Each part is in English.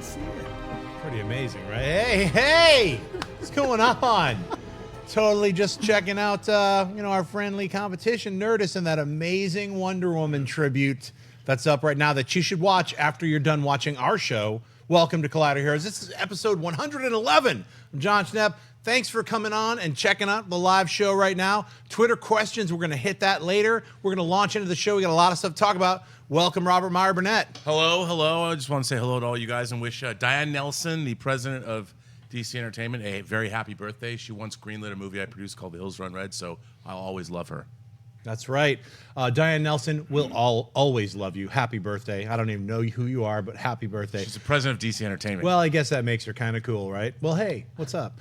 to see it. Pretty amazing, right? Hey, what's going on? Totally just checking out, our friendly competition, Nerdist, and that amazing Wonder Woman tribute that's up right now that you should watch after you're done watching our show. Welcome to Collider Heroes. This is episode 111. I'm Jon Schnepp. Thanks for coming on and checking out the live show right now. Twitter questions, we're going to hit that later. We're going to launch into the show. We got a lot of stuff to talk about. Welcome, Meyer Burnett. Hello. I just want to say hello to all you guys and wish Diane Nelson, the president of DC Entertainment, a very happy birthday. She once greenlit a movie I produced called The Hills Run Red, so I'll always love her. That's right. Diane Nelson will always love you. Happy birthday. I don't even know who you are, but happy birthday. She's the president of DC Entertainment. Well, I guess that makes her kind of cool, right? Well, hey, what's up?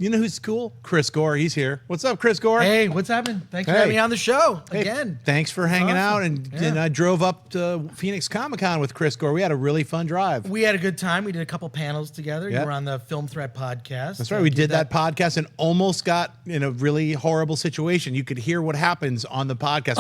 You know who's cool? Chris Gore. He's here. What's up, Chris Gore? Hey, what's happening? Thanks for having me on the show again. Thanks for hanging out. And I drove up to Phoenix Comic-Con with Chris Gore. We had a really fun drive. We had a good time. We did a couple panels together. Yep. You were on the Film Threat podcast. That's right. We did that podcast and almost got in a really horrible situation. You could hear what happens on the podcast.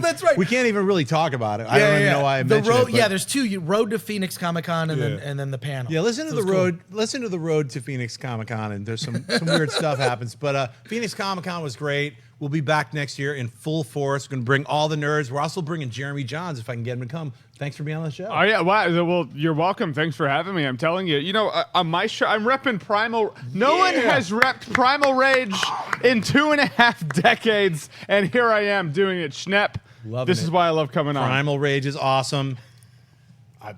That's right. We can't even really talk about it. I don't even know why I mentioned it. Yeah, there's two. You Road to Phoenix Comic-Con and then the panel. Yeah, listen to the road to Phoenix Comic-Con, and there's some weird stuff happens. But Phoenix Comic-Con was great. We'll be back next year in full force. We're going to bring all the nerds. We're also bringing Jeremy Jahns if I can get him to come. Thanks for being on the show. Oh, yeah. Wow. Well, you're welcome. Thanks for having me. I'm telling you. You know, on my show, I'm repping Primal. No one has repped Primal Rage in 2.5 decades, and here I am doing it. Schnepp. This is why I love coming on. Primal Rage is awesome. I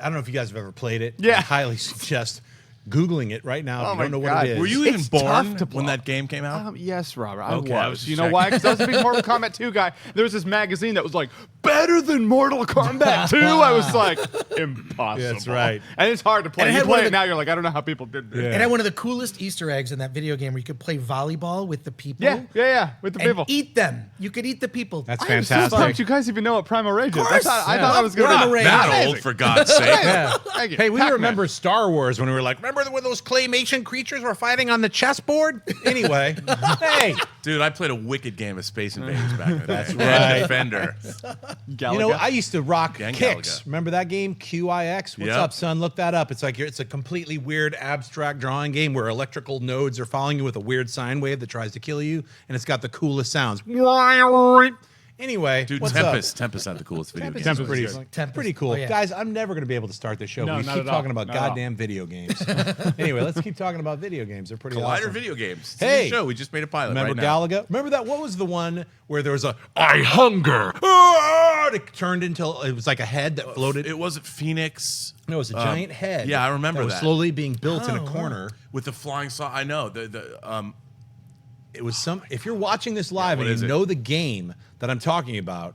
don't know if you guys have ever played it. Yeah. I highly suggest Googling it right now if you don't know what it is. Were you even It's born tough to when that game came out? Yes, Robert. Okay, I I was. was You just know why? Because I was a big Mortal Kombat 2 guy. There was this magazine that was like, better than Mortal Kombat 2. I was like, impossible. That's right. And it's hard to play. And it You had play one of it the- now, you're like, I don't know how people did this. Yeah. It had one of the coolest Easter eggs in that video game where you could play volleyball with the people. Yeah. With the And people. eat them. You could eat the people. That's I'm so fantastic. pumped you guys even know what Primal Rage is. Of course. I thought I was going Primal to Rage. That Amazing. old, for God's sake. Yeah. Thank you. Hey, we Pac-Man. remember Star Wars when we were like, remember when those claymation creatures were fighting on the chessboard? Anyway, hey. Dude, I played a wicked game of Space Invaders back in the day. That's And right. Defender. You know, I used to rock Gang Kicks. Galaga. Remember that game, QIX? What's Yep. up, son? Look that up. It's like it's a completely weird abstract drawing game where electrical nodes are following you with a weird sine wave that tries to kill you, and it's got the coolest sounds. Anyway, Dude, what's Tempest had the coolest video up? game. Tempest is pretty, is good. Tempest. pretty cool. Oh, yeah. Guys, I'm never going to be able to start this show. No, we not keep at all. talking about Not at all. goddamn video games. Anyway, let's keep talking about video games. They're pretty Collider awesome. video games. It's Hey. a new show. We just made a pilot Remember right now. Galaga? Remember that? What was the one where there was a I hunger? Ah! It turned into it was like a head that floated. It wasn't Phoenix. No, it was a giant head. yeah, I remember that. Was that. slowly being built in a Oh, corner. With the flying saw. I know. It was some. If you're watching this live what and is you it? know the game that I'm talking about,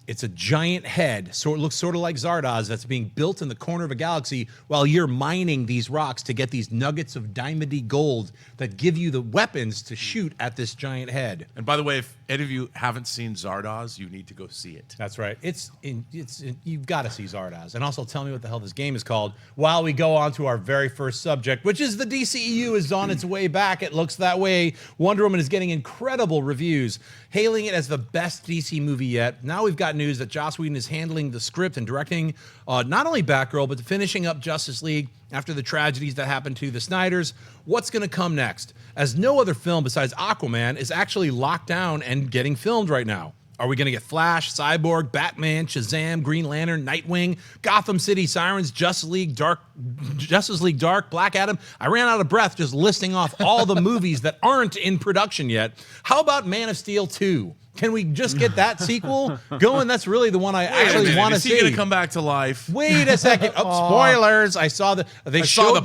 it's a giant head. So it looks sort of like Zardoz that's being built in the corner of a galaxy while you're mining these rocks to get these nuggets of diamondy gold that give you the weapons to shoot at this giant head. And by the way, if any of you haven't seen Zardoz, you need to go see it. That's right. You've got to see Zardoz. And also tell me what the hell this game is called while we go on to our very first subject, which is the DCEU is on its way back. It looks that way. Wonder Woman is getting incredible reviews, hailing it as the best DC movie yet. Now we've got news that Joss Whedon is handling the script and directing not only Batgirl, but finishing up Justice League after the tragedies that happened to the Snyders. What's going to come next? As no other film besides Aquaman is actually locked down and getting filmed right now. Are we going to get Flash, Cyborg, Batman, Shazam, Green Lantern, Nightwing, Gotham City Sirens, Justice League Dark, Black Adam? I ran out of breath just listing off all the movies that aren't in production yet. How about Man of Steel 2? Can we just get that sequel going? That's really the one I actually want to see. Is he going to come back to life? Wait a second. Oh, spoilers. I saw the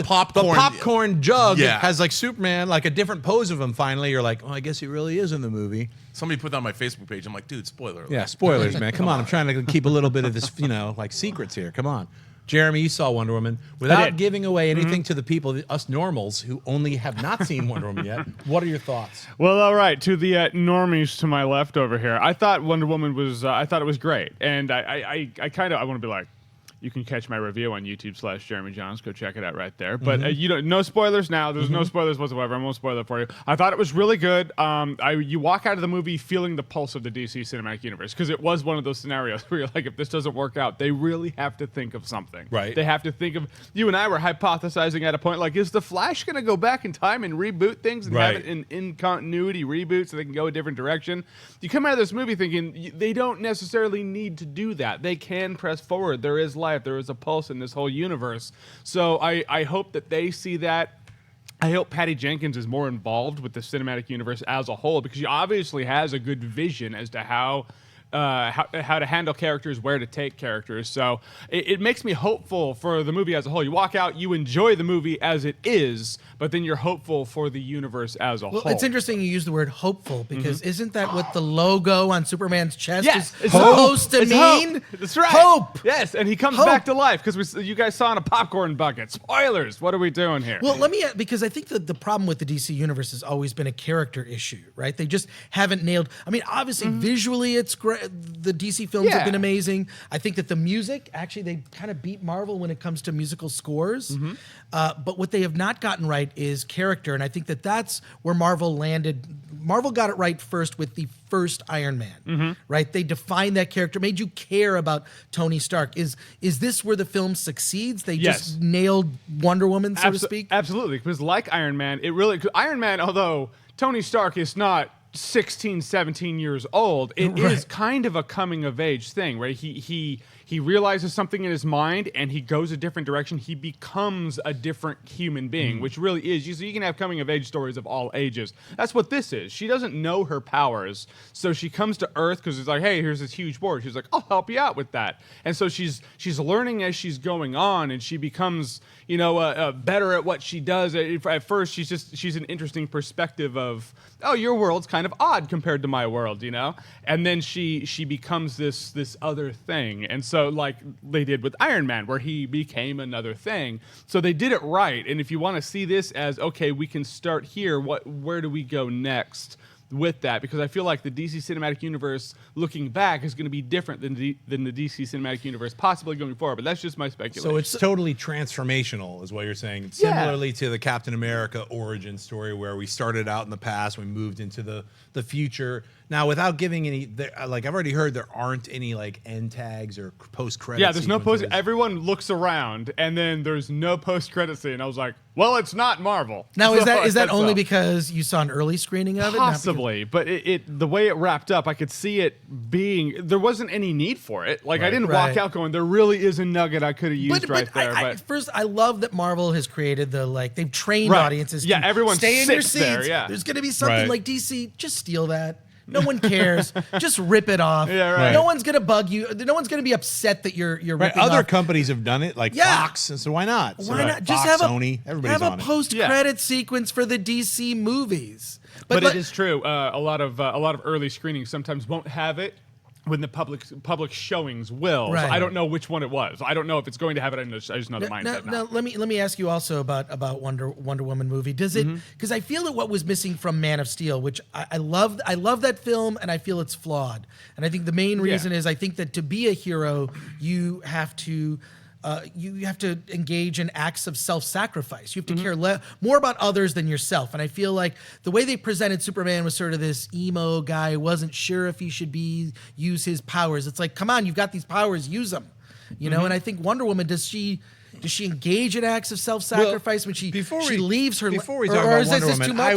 popcorn. The popcorn jug Yeah. has like Superman, like a different pose of him finally. You're like, oh, I guess he really is in the movie. Somebody put that on my Facebook page. I'm like, dude, spoiler alert. Yeah, spoilers, man. Come on. I'm trying to keep a little bit of this, like secrets here. Come on. Jeremy, you saw Wonder Woman. Without giving away anything to the people, us normals who only have not seen Wonder Woman yet, what are your thoughts? Well, all right. To the normies to my left over here, I thought Wonder Woman was. I thought it was great, and I want to be like, you can catch my review on YouTube/Jeremy Jahns. Go check it out right there. But no spoilers now. There's no spoilers whatsoever. I won't spoil it for you. I thought it was really good. You walk out of the movie feeling the pulse of the DC Cinematic Universe, because it was one of those scenarios where you're like, if this doesn't work out, they really have to think of something. Right. They have to think of. You and I were hypothesizing at a point like, is the Flash going to go back in time and reboot things and have it in continuity reboot so they can go a different direction? You come out of this movie thinking they don't necessarily need to do that. They can press forward. There is life. There is a pulse in this whole universe. So I hope that they see that. I hope Patty Jenkins is more involved with the cinematic universe as a whole, because she obviously has a good vision as to how to handle characters, where to take characters. So it makes me hopeful for the movie as a whole. You walk out, you enjoy the movie as it is, but then you're hopeful for the universe as a whole. It's interesting you use the word hopeful, because isn't that what the logo on Superman's chest is it's supposed to It's mean? hope. That's right. Hope. Yes, and he comes Hope. back to life because you guys saw in a popcorn bucket. Spoilers. What are we doing here? Well, let me, because I think that the problem with the DC universe has always been a character issue, right? They just haven't nailed. I mean, obviously, visually, it's great. The DC films have been amazing. I think that the music, actually, they kind of beat Marvel when it comes to musical scores. But what they have not gotten right is character, and I think that that's where Marvel landed. Marvel got it right first with the first Iron Man, right? They defined that character, made you care about Tony Stark. Is this where the film succeeds? They just nailed Wonder Woman, so to speak? Absolutely, because like Iron Man, Iron Man, although Tony Stark is not 16, 17 years old, it is kind of a coming of age thing, right? He realizes something in his mind and he goes a different direction. He becomes a different human being, which really is. So you can have coming of age stories of all ages. That's what this is. She doesn't know her powers, so she comes to Earth because it's like, hey, here's this huge board. She's like, I'll help you out with that. And so she's learning as she's going on, and she becomes, better at what she does. At first, she's an interesting perspective of, oh, your world's kind of odd compared to my world, And then she becomes this other thing. And so like they did with Iron Man, where he became another thing. So they did it right. And if you want to see this as, okay, we can start here, where do we go next with that? Because I feel like the DC Cinematic Universe, looking back, is going to be different than the DC Cinematic Universe possibly going forward. But that's just my speculation. So it's totally transformational, is what you're saying. Similarly to the Captain America origin story, where we started out in the past, we moved into the future. Now, without giving any, like I've already heard, there aren't any like end tags or post-credit. Yeah, there's no post. sequences. Everyone looks around, and then there's no post-credit scene. I was like, well, it's not Marvel. Now, is that So- only because you saw an early screening of it? Not because- Possibly, but the way it wrapped up, I could see it being, there wasn't any need for it. Like, I didn't walk out going, there really is a nugget I could have used right there. First, I love that Marvel has created they've trained audiences to everyone stay in your sits seats. there, yeah. There's going to be something like DC, just steal that. No one cares. Just rip it off. Yeah, right. No one's gonna bug you. No one's gonna be upset that you're ripping Other off. companies have done it, like Fox, and so why not? Why not? Fox, Just have Sony, everybody's have on a it. post-credit sequence for the DC movies. But it is true. A lot of early screenings sometimes won't have it when the public showings will. Right. So I don't know which one it was. I don't know if it's going to have it. I just know the mindset now. Now, let me ask you also about Wonder Woman movie. Does it? Because I feel that what was missing from Man of Steel, which I love that film, and I feel it's flawed. And I think the main reason is I think that to be a hero, you have to engage in acts of self-sacrifice. You have to care more about others than yourself. And I feel like the way they presented Superman was sort of this emo guy who wasn't sure if he should use his powers. It's like, come on, you've got these powers, use them. And I think Wonder Woman, does she engage in acts of self-sacrifice when she leaves her? Before we talk about Wonder Woman, I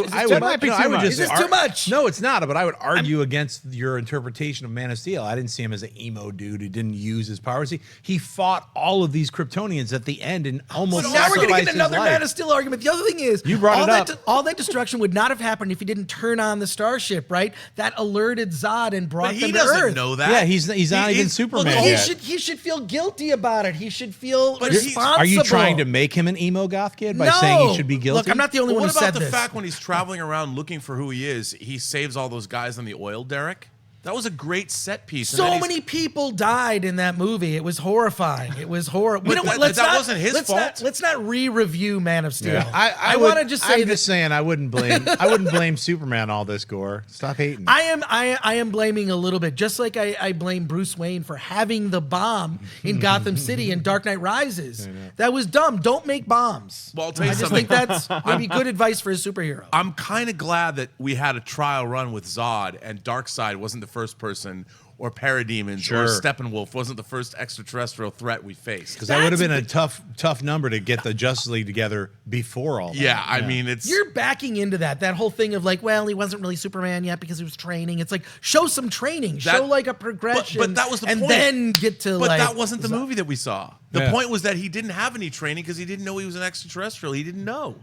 would just is this too much? No, it's not. But I would argue against your interpretation of Man of Steel. I didn't see him as an emo dude who didn't use his powers. He fought all of these Kryptonians at the end and almost But now we're sacrificed going to get another his life. Man of Steel argument. The other thing is, You brought it up. all that destruction would not have happened if he didn't turn on the starship, right? That alerted Zod and brought But them he to doesn't Earth. know that. Yeah, he's not even Superman Well, yet. he should feel guilty about it. He should feel responsible. Are you trying to make him an emo goth kid by saying he should be guilty? Look, I'm not the only Well, one what who said about the this. fact when he's traveling around looking for who he is, he saves all those guys on the oil derrick? That was a great set piece. So many people died in that movie. It was horrifying. It was horrible. You know what? Wasn't his fault. Let's not re-review Man of Steel. Yeah. I want to just say I'm just saying I wouldn't blame Superman all this, Gore. Stop hating. I am blaming a little bit, just like I blame Bruce Wayne for having the bomb in Gotham City in Dark Knight Rises. That was dumb. Don't make bombs. Well, I'll tell you I just something. think that's maybe good advice for a superhero. I'm kind of glad that we had a trial run with Zod and Darkseid wasn't the first person, or Parademons, or Steppenwolf wasn't the first extraterrestrial threat we faced. Because that would have been a tough number to get the Justice League together before all that. Yeah, I mean, it's... You're backing into that whole thing of like, well, he wasn't really Superman yet because he was training. It's like, show some training, show like a progression, but that was the and point. then get to But like... that wasn't the movie that we saw. The point was that he didn't have any training because he didn't know he was an extraterrestrial. He didn't know.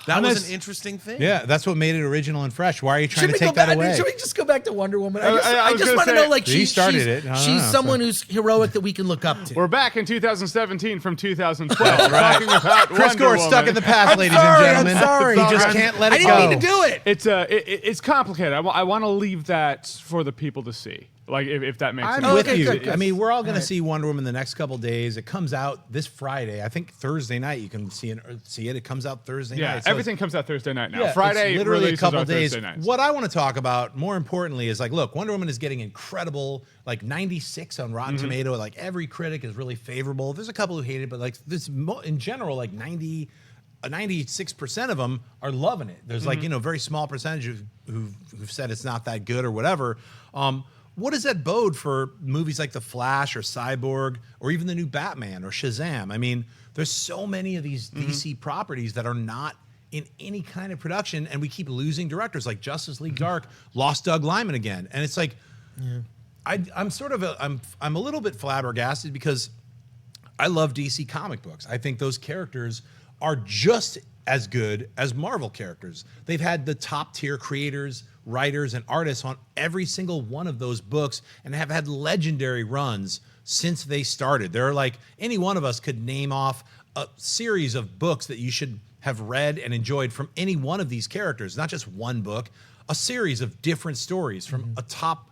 That was an interesting thing. Yeah, that's what made it original and fresh. Why are you trying to take that away? Should we just go back to Wonder Woman? I I just want to know, like, He started it. She's someone who's heroic that we can look up to. We're back in 2017 from 2012. Talking about Chris Wonder Gore Woman. stuck in the past, I'm ladies sorry, and gentlemen. I'm sorry. He just can't let it go. I didn't mean to do it. It's complicated. I want to leave that for the people to see. Like, if that makes sense. I'm with Okay, you. good. I mean, we're all going to see Wonder Woman the next couple days. It comes out this Friday. I think Thursday night you can see it. It comes out Thursday Yeah, night. So everything comes out Thursday night now. yeah, Friday it's literally a releases couple are days. Thursday nights. What I want to talk about more importantly is like, look, Wonder Woman is getting incredible, like 96 on Rotten Tomato. Like every critic is really favorable. There's a couple who hate it, but like this in general, like 96% of them are loving it. There's like, very small percentage who've said it's not that good or whatever. What does that bode for movies like The Flash or Cyborg or even the new Batman or Shazam? I mean, there's so many of these DC properties that are not in any kind of production, and we keep losing directors. Like Justice League Dark lost Doug Liman again, and it's like, I'm a little bit flabbergasted because I love DC comic books. I think those characters are just as good as Marvel characters. They've had the top tier creators, writers, and artists on every single one of those books and have had legendary runs since they started. There are like, any one of us could name off a series of books that you should have read and enjoyed from any one of these characters, not just one book, a series of different stories from a top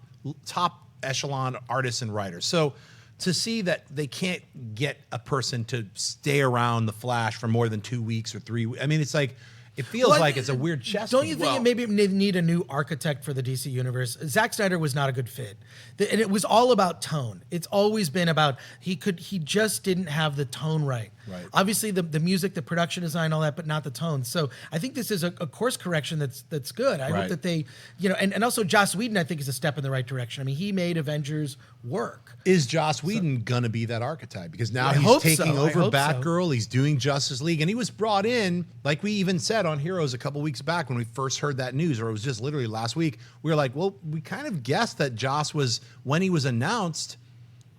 echelon artists and writers. So to see that they can't get a person to stay around the Flash for more than 2 weeks or 3 weeks, I mean, it's like, it feels like it's a weird chess Don't game. you think maybe they need a new architect for the DC universe? Zack Snyder was not a good fit, and it was all about tone. It's always been about he just didn't have the tone right. Right. Obviously, the music, the production design, all that, but not the tone. So I think this is a course correction that's good. I hope that they, and also Joss Whedon, I think, is a step in the right direction. I mean, he made Avengers work. Is Joss Whedon gonna be that archetype? Because now I he's hope taking so. I over hope so. Batgirl. He's doing Justice League, and he was brought in, like we even said on Heroes a couple weeks back when we first heard that news, or it was just literally last week. We were like, well, we kind of guessed that Joss was, when he was announced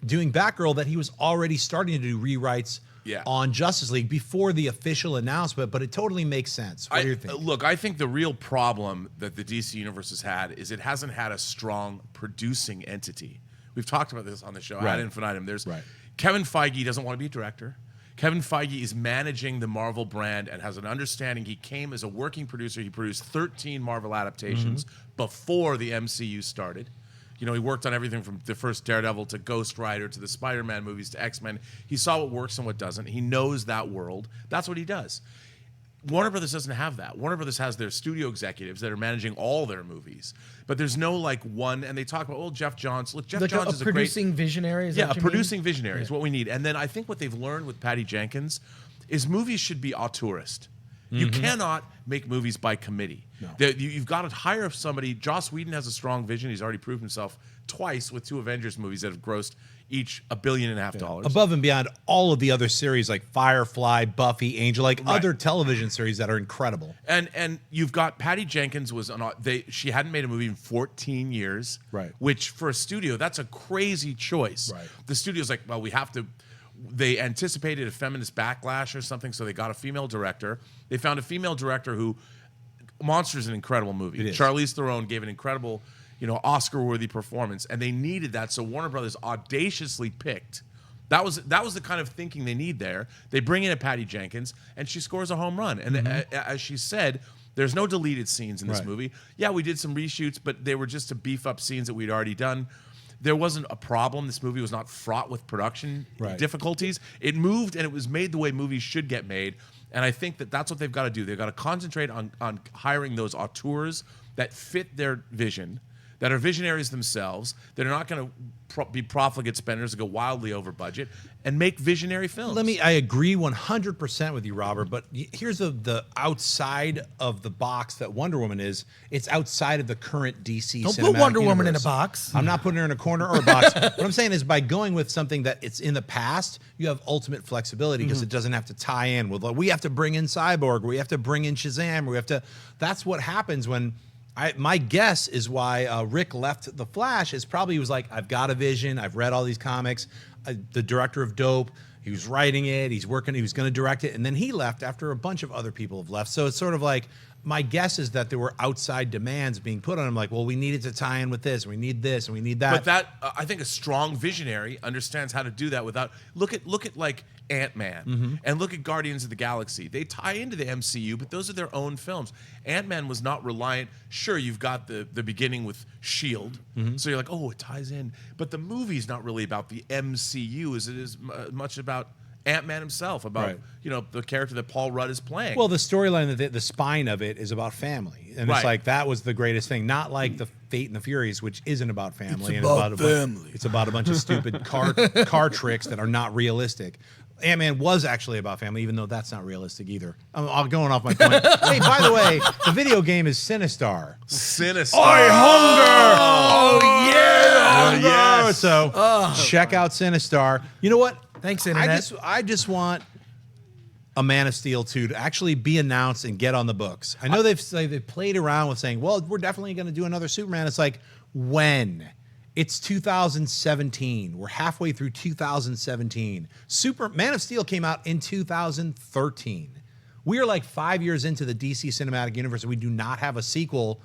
doing Batgirl, that he was already starting to do rewrites on Justice League before the official announcement. But it totally makes sense. What do you think? Look, I think the real problem that the DC universe has had is it hasn't had a strong producing entity. We've talked about this on the show ad infinitum. There's Kevin Feige doesn't want to be a director. Kevin Feige is managing the Marvel brand and has an understanding. He came as a working producer. He produced 13 Marvel adaptations before the MCU started. He worked on everything from the first Daredevil to Ghost Rider to the Spider-Man movies to X-Men. He saw what works and what doesn't. He knows that world. That's what he does. Warner Brothers doesn't have that. Warner Brothers has their studio executives that are managing all their movies, but there's no one. And they talk about, Jeff Johns. Look, Jeff Johns is a producing visionary. Is that what you producing mean? visionary is what we need. And then I think what they've learned with Patty Jenkins is movies should be auteurist. You cannot make movies by committee. No. You've got to hire somebody. Joss Whedon has a strong vision. He's already proved himself twice with 2 Avengers movies that have grossed each $1.5 billion. Above and beyond all of the other series like Firefly, Buffy, Angel, other television series that are incredible. And you've got Patty Jenkins she hadn't made a movie in 14 years. Right. Which for a studio, that's a crazy choice. Right. The studio's like, well, we have to. They anticipated a feminist backlash or something, so they got a female director. They found a female director who, Monster's an incredible movie. It is. Charlize Theron gave an incredible, Oscar-worthy performance, and they needed that. So Warner Brothers audaciously picked. That was the kind of thinking they need there. They bring in a Patty Jenkins, and she scores a home run. And as she said, There's no deleted scenes in this movie. Yeah, we did some reshoots, but they were just to beef up scenes that we'd already done. There wasn't a problem. This movie was not fraught with production difficulties. It moved, and it was made the way movies should get made. And I think that that's what they've got to do. They've got to concentrate on hiring those auteurs that fit their vision, that are visionaries themselves, that are not going to be profligate spenders that go wildly over budget, and make visionary films. I agree 100% with you, Robert, but here's the outside of the box that Wonder Woman is. It's outside of the current DC Don't cinematic put Wonder Woman in a universe. box. I'm not putting her in a corner or a box. What I'm saying is by going with something that it's in the past, you have ultimate flexibility because it doesn't have to tie in with, we have to bring in Cyborg, we have to bring in Shazam, we have to, that's what happens when, my guess is why Rick left The Flash is probably he was like, I've got a vision. I've read all these comics. The director of Dope, he was writing it. He's working. He was going to direct it. And then he left after a bunch of other people have left. So it's sort of like, my guess is that there were outside demands being put on him. Like, well, we needed to tie in with this. We need this and we need that. But that, I think a strong visionary understands how to do that without, look at like Ant-Man and look at Guardians of the Galaxy. They tie into the MCU, but those are their own films. Ant-Man was not reliant. Sure, you've got the beginning with S.H.I.E.L.D., so you're like, oh, it ties in. But the movie's not really about the MCU as it is much about Ant-Man himself, about the character that Paul Rudd is playing. Well, the storyline, the spine of it is about family, and it's like that was the greatest thing. Not like the Fate and the Furious, which isn't about family. It's about family. It's about a bunch of stupid car tricks that are not realistic. Ant-Man was actually about family, even though that's not realistic either. I'm going off my point. Hey, by the way, the video game is Sinistar. Sinistar. Oh, yeah! Yes. So check out Sinistar. You know what? Thanks, Internet. I just want a Man of Steel 2 to actually be announced and get on the books. I know they've played around with saying, well, we're definitely going to do another Superman. It's like, when? It's 2017. We're halfway through 2017. Man of Steel came out in 2013. We are like 5 years into the DC cinematic universe, and we do not have a sequel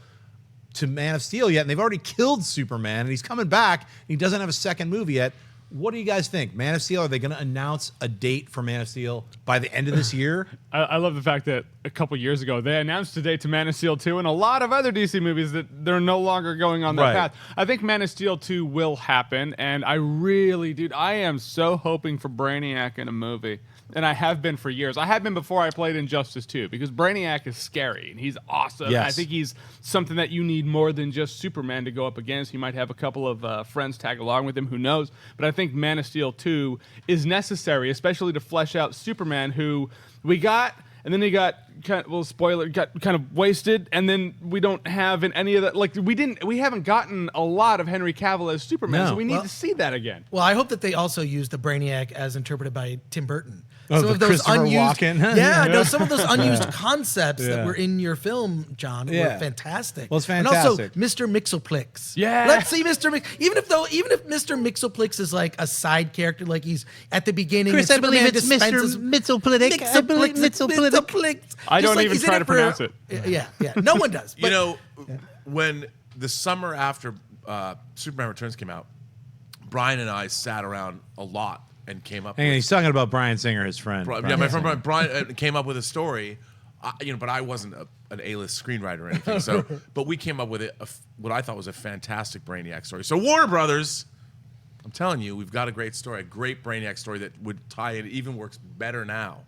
to Man of Steel yet. And they've already killed Superman, and he's coming back. And he doesn't have a second movie yet. What do you guys think? Man of Steel, are they going to announce a date for Man of Steel by the end of this year? I love the fact that a couple years ago they announced a date to Man of Steel 2 and a lot of other DC movies that they're no longer going on that path. I think Man of Steel 2 will happen, and I am so hoping for Brainiac in a movie. And I have been for years. I have been before I played Injustice 2 because Brainiac is scary and he's awesome. Yes. And I think he's something that you need more than just Superman to go up against. He might have a couple of friends tag along with him, who knows. But I think Man of Steel 2 is necessary, especially to flesh out Superman, who we got, and then he got kind of wasted, and then we don't have in any of that. Like we haven't gotten a lot of Henry Cavill as Superman, so we need to see that again. Well, I hope that they also use the Brainiac as interpreted by Tim Burton. Oh, some of those unused, some of those unused concepts that were in your film, John, were fantastic. Well, it's fantastic. And also, Mr. Mixoplex. Yeah, let's see Mr. Even if Mr. Mixoplex is like a side character, like he's at the beginning. Chris, I believe it's Mr. Mixoplex. I don't even try to pronounce it. Yeah, no one does. But, when the summer after Superman Returns came out, Brian and I sat around a lot and came up. Hang on, he's talking about Brian Singer, his friend. My friend Brian came up with a story, but I wasn't an A-list screenwriter or anything. So, but we came up with what I thought was a fantastic Brainiac story. So Warner Brothers, I'm telling you, we've got a great story, a great Brainiac story that would tie it. Even works better now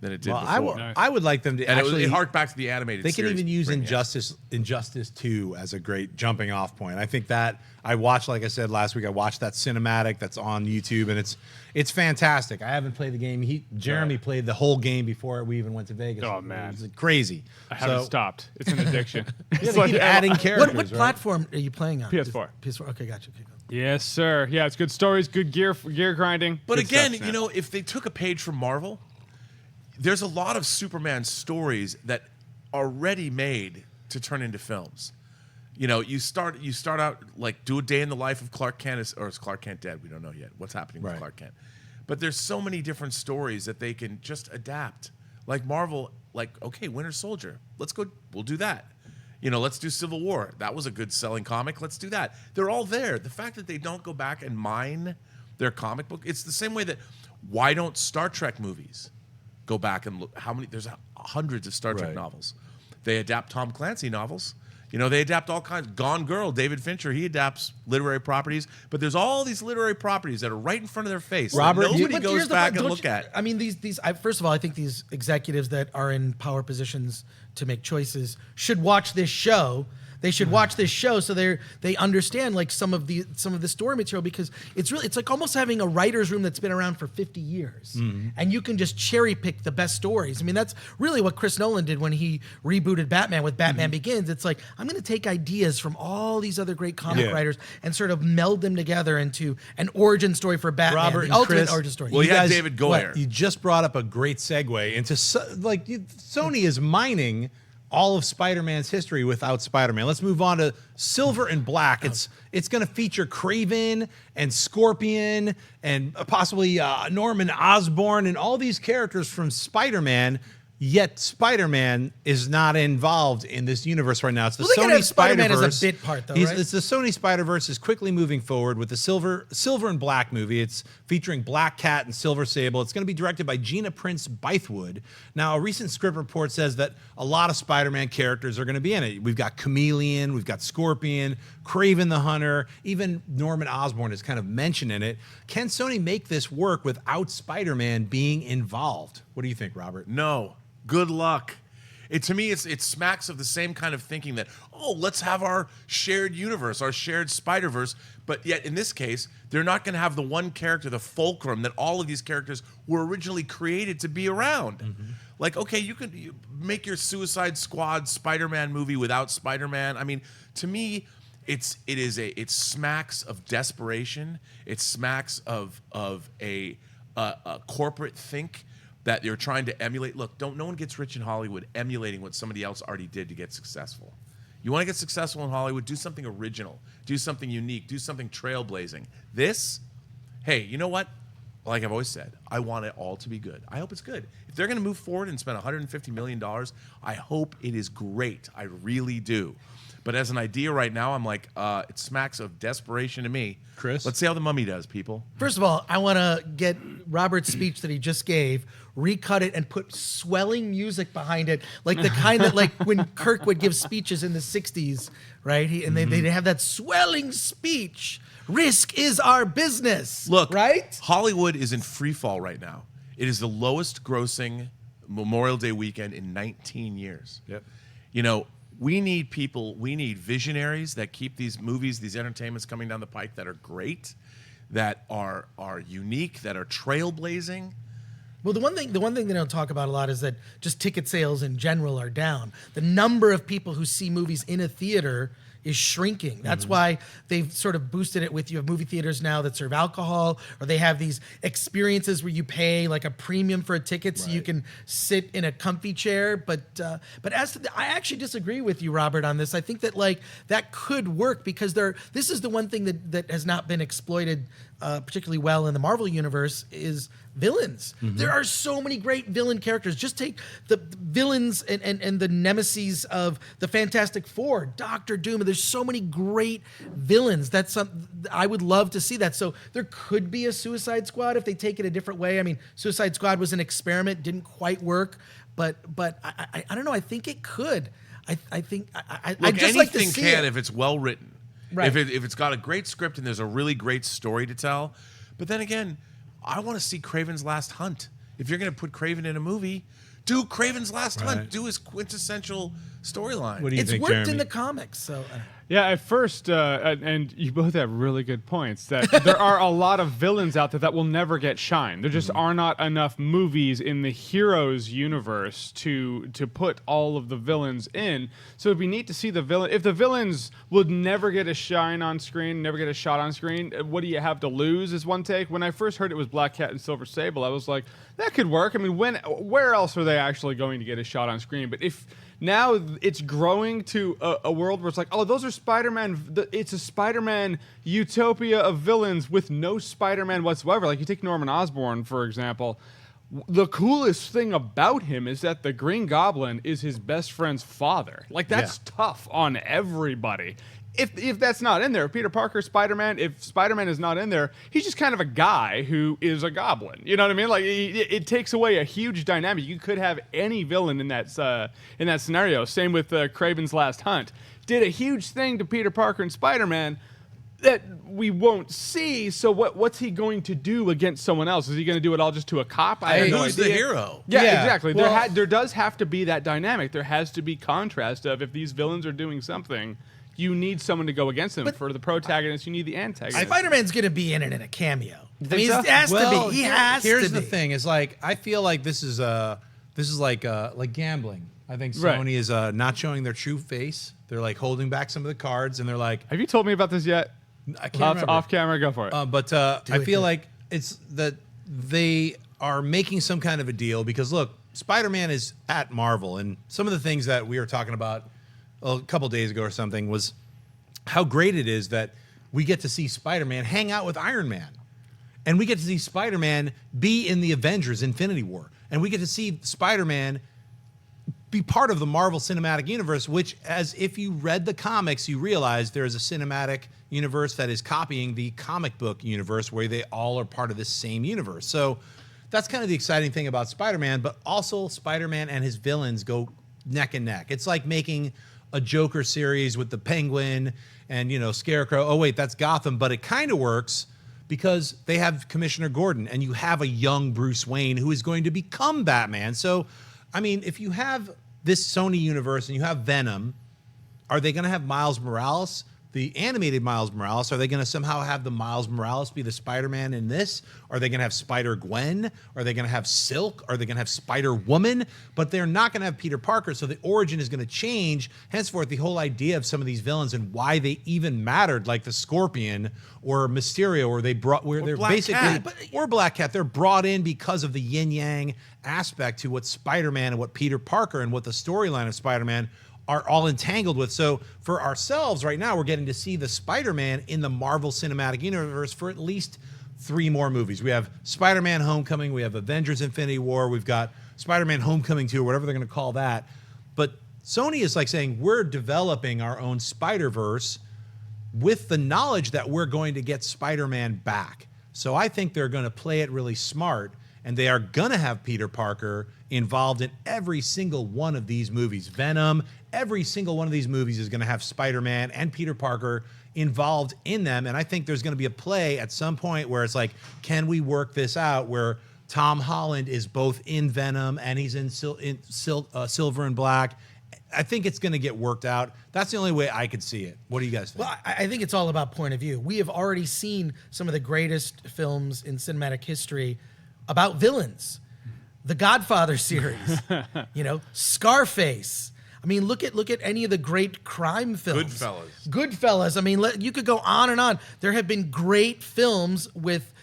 than it did before. I would like them to it harked back to the animated series. They can even use Brainiac. Injustice 2 as a great jumping off point. I think that I watched, like I said last week, I watched that cinematic that's on YouTube, and it's fantastic. I haven't played the game. Jeremy played the whole game before we even went to Vegas. Oh, man. It's crazy. I haven't stopped. It's an addiction. It's like adding characters. What platform are you playing on? PS4. PS4. Okay, gotcha. Okay, go. Yes, sir. Yeah, it's good stories, good gear grinding. But good again, stuff, if they took a page from Marvel, there's a lot of Superman stories that are ready made to turn into films. You start out like do a day in the life of Clark Kent, or is Clark Kent dead? We don't know yet what's happening with Clark Kent. But there's so many different stories that they can just adapt. Like Marvel, okay, Winter Soldier, we'll do that. Let's do Civil War. That was a good selling comic. Let's do that. They're all there. The fact that they don't go back and mine their comic book, it's the same way that why don't Star Trek movies go back and look there's hundreds of Star Trek novels. They adapt Tom Clancy novels. You know, they adapt all kinds. Gone Girl, David Fincher, he adapts literary properties. But there's all these literary properties that are right in front of their face. Robert, that nobody But goes here's the back point, and don't look you- at. I mean, first of all, I think these executives that are in power positions to make choices should watch this show. They should watch this show so they understand like some of the story material, because it's like almost having a writer's room that's been around for 50 years, and you can just cherry pick the best stories. I mean, that's really what Chris Nolan did when he rebooted Batman with Batman Begins. It's like, I'm going to take ideas from all these other great comic writers and sort of meld them together into an origin story for Batman, Robert the and ultimate Chris, origin story. Well, you You had guys- David Goyer. You just brought up a great segue into Sony is mining all of Spider-Man's history without Spider-Man. Let's move on to Silver and Black. It's going to feature Kraven and Scorpion and possibly Norman Osborn and all these characters from Spider-Man. Yet Spider-Man is not involved in this universe right now. It's the Well, they could Sony have Spider-Man as a Spider-Verse. bit part, though, right? It's the Sony Spider-Verse is quickly moving forward with the Silver and Black movie. It's featuring Black Cat and Silver Sable. It's going to be directed by Gina Prince Bythewood. Now, a recent script report says that a lot of Spider-Man characters are going to be in it. We've got Chameleon, we've got Scorpion, Kraven the Hunter, even Norman Osborn is kind of mentioned in it. Can Sony make this work without Spider-Man being involved? What do you think, Robert? No. Good luck. To me, it smacks of the same kind of thinking that, let's have our shared universe, our shared Spider-Verse. But yet, in this case, they're not going to have the one character, the fulcrum, that all of these characters were originally created to be around. Like, okay, you make your Suicide Squad Spider-Man movie without Spider-Man. I mean, to me, it smacks of desperation. It smacks of a corporate think that you're trying to emulate. Look, no one gets rich in Hollywood emulating what somebody else already did to get successful. You want to get successful in Hollywood, do something original, do something unique, do something trailblazing. This, hey, you know what? Like I've always said, I want it all to be good. I hope it's good. If they're going to move forward and spend $150 million, I hope it is great. I really do. But as an idea right now, I'm like, it smacks of desperation to me. Chris? Let's see how the Mummy does, people. First of all, I want to get Robert's speech that he just gave, recut it, and put swelling music behind it, like the kind that, like, when Kirk would give speeches in the 60s, right? They'd have that swelling speech. Risk is our business. Look, right? Hollywood is in free fall right now. It is the lowest grossing Memorial Day weekend in 19 years. Yep. You know, we need people, we need visionaries that keep these movies, these entertainments coming down the pike that are great, that are unique, that are trailblazing. Well, the one thing they don't talk about a lot is that just ticket sales in general are down. The number of people who see movies in a theater is shrinking. That's why they've sort of boosted it with, you have movie theaters now that serve alcohol, or they have these experiences where you pay like a premium for a ticket so you can sit in a comfy chair. But as to I actually disagree with you, Robert, on this. I think that like that could work because this is the one thing that has not been exploited particularly well in the Marvel universe is villains. There are so many great villain characters. Just take the villains and the nemesis of the Fantastic Four, Doctor Doom. There's so many great villains. I would love to see that. So there could be a Suicide Squad if they take it a different way. I mean, Suicide Squad was an experiment, didn't quite work, but I don't know. I think it could. I think I'd just like to see anything can it. if it's well written. Right. If it's got a great script and there's a really great story to tell. But then again, I want to see Kraven's Last Hunt. If you're going to put Kraven in a movie, do Kraven's Last Hunt. Do his quintessential storyline. What do you It's think, worked Jeremy? in the comics, so. Yeah, at first, and you both have really good points, that there are a lot of villains out there that will never get shine. There just are not enough movies in the heroes universe to put all of the villains in. So it'd be neat to see the villain. If the villains would never get a shine on screen, never get a shot on screen, what do you have to lose is one take. When I first heard it was Black Cat and Silver Sable, I was like, that could work. I mean, where else are they actually going to get a shot on screen? But if now it's growing to a world where it's like, oh, those are Spider-Man. It's a Spider-Man utopia of villains with no Spider-Man whatsoever. Like you take Norman Osborn, for example. The coolest thing about him is that the Green Goblin is his best friend's father. Like that's tough on everybody. if that's not in there, Peter Parker, Spider-Man, if Spider-Man is not in there, he's just kind of a guy who is a goblin. You know what I mean? Like it takes away a huge dynamic. You could have any villain in that scenario. Same with Kraven's Last Hunt. Did a huge thing to Peter Parker and Spider-Man that we won't see. So what's he going to do against someone else? Is he going to do it all just to a cop? I have no Who's idea. the hero? Yeah, Yeah. exactly. Well- There does have to be that dynamic. There has to be contrast of if these villains are doing something, you need someone to go against them. For the protagonist, you need the antagonist. Spider-Man's going to be in it in a cameo. I mean, so? it has to be. He has to be. Here's the thing: is like I feel like this is like gambling. I think Sony Right. is not showing their true face. They're like holding back some of the cards, and they're like, Have you told me about this yet? I can't remember. Off camera, go for it. But I feel like it's that they are making some kind of a deal because look, Spider-Man is at Marvel, and some of the things that we were talking about a couple days ago or something was how great it is that we get to see Spider-Man hang out with Iron Man, and we get to see Spider-Man be in the Avengers Infinity War, and we get to see Spider-Man be part of the Marvel Cinematic Universe, which, as if you read the comics, you realize there is a cinematic universe that is copying the comic book universe where they all are part of this same universe. So that's kind of the exciting thing about Spider-Man, but also Spider-Man and his villains go neck and neck. It's like making a Joker series with the Penguin and, Scarecrow. Oh, wait, that's Gotham, but it kind of works because they have Commissioner Gordon and you have a young Bruce Wayne who is going to become Batman. So, I mean, if you have this Sony universe and you have Venom, are they going to have Miles Morales, the animated Miles Morales? Are they going to somehow have the Miles Morales be the Spider-Man in this? Are they going to have Spider-Gwen? Are they going to have Silk? Are they going to have Spider-Woman? But they're not going to have Peter Parker, so the origin is going to change. Henceforth, the whole idea of some of these villains and why they even mattered, like the Scorpion or Mysterio, or they're Black basically Cat. or Black Cat, they're brought in because of the yin-yang aspect to what Spider-Man and what Peter Parker and what the storyline of Spider-Man are all entangled with. So for ourselves right now, we're getting to see the Spider-Man in the Marvel Cinematic Universe for at least 3 more movies. We have Spider-Man Homecoming, we have Avengers Infinity War, we've got Spider-Man Homecoming 2, or whatever they're going to call that. But Sony is like saying, we're developing our own Spider-Verse with the knowledge that we're going to get Spider-Man back. So I think they're going to play it really smart, and they are going to have Peter Parker involved in every single one of these movies. Venom, every single one of these movies is going to have Spider-Man and Peter Parker involved in them. And I think there's going to be a play at some point where it's like, can we work this out where Tom Holland is both in Venom and he's in Silver and Black? I think it's going to get worked out. That's the only way I could see it. What do you guys think? Well, I think it's all about point of view. We have already seen some of the greatest films in cinematic history about villains. The Godfather series, Scarface. I mean, look at any of the great crime films. Goodfellas. I mean, you could go on and on. There have been great films with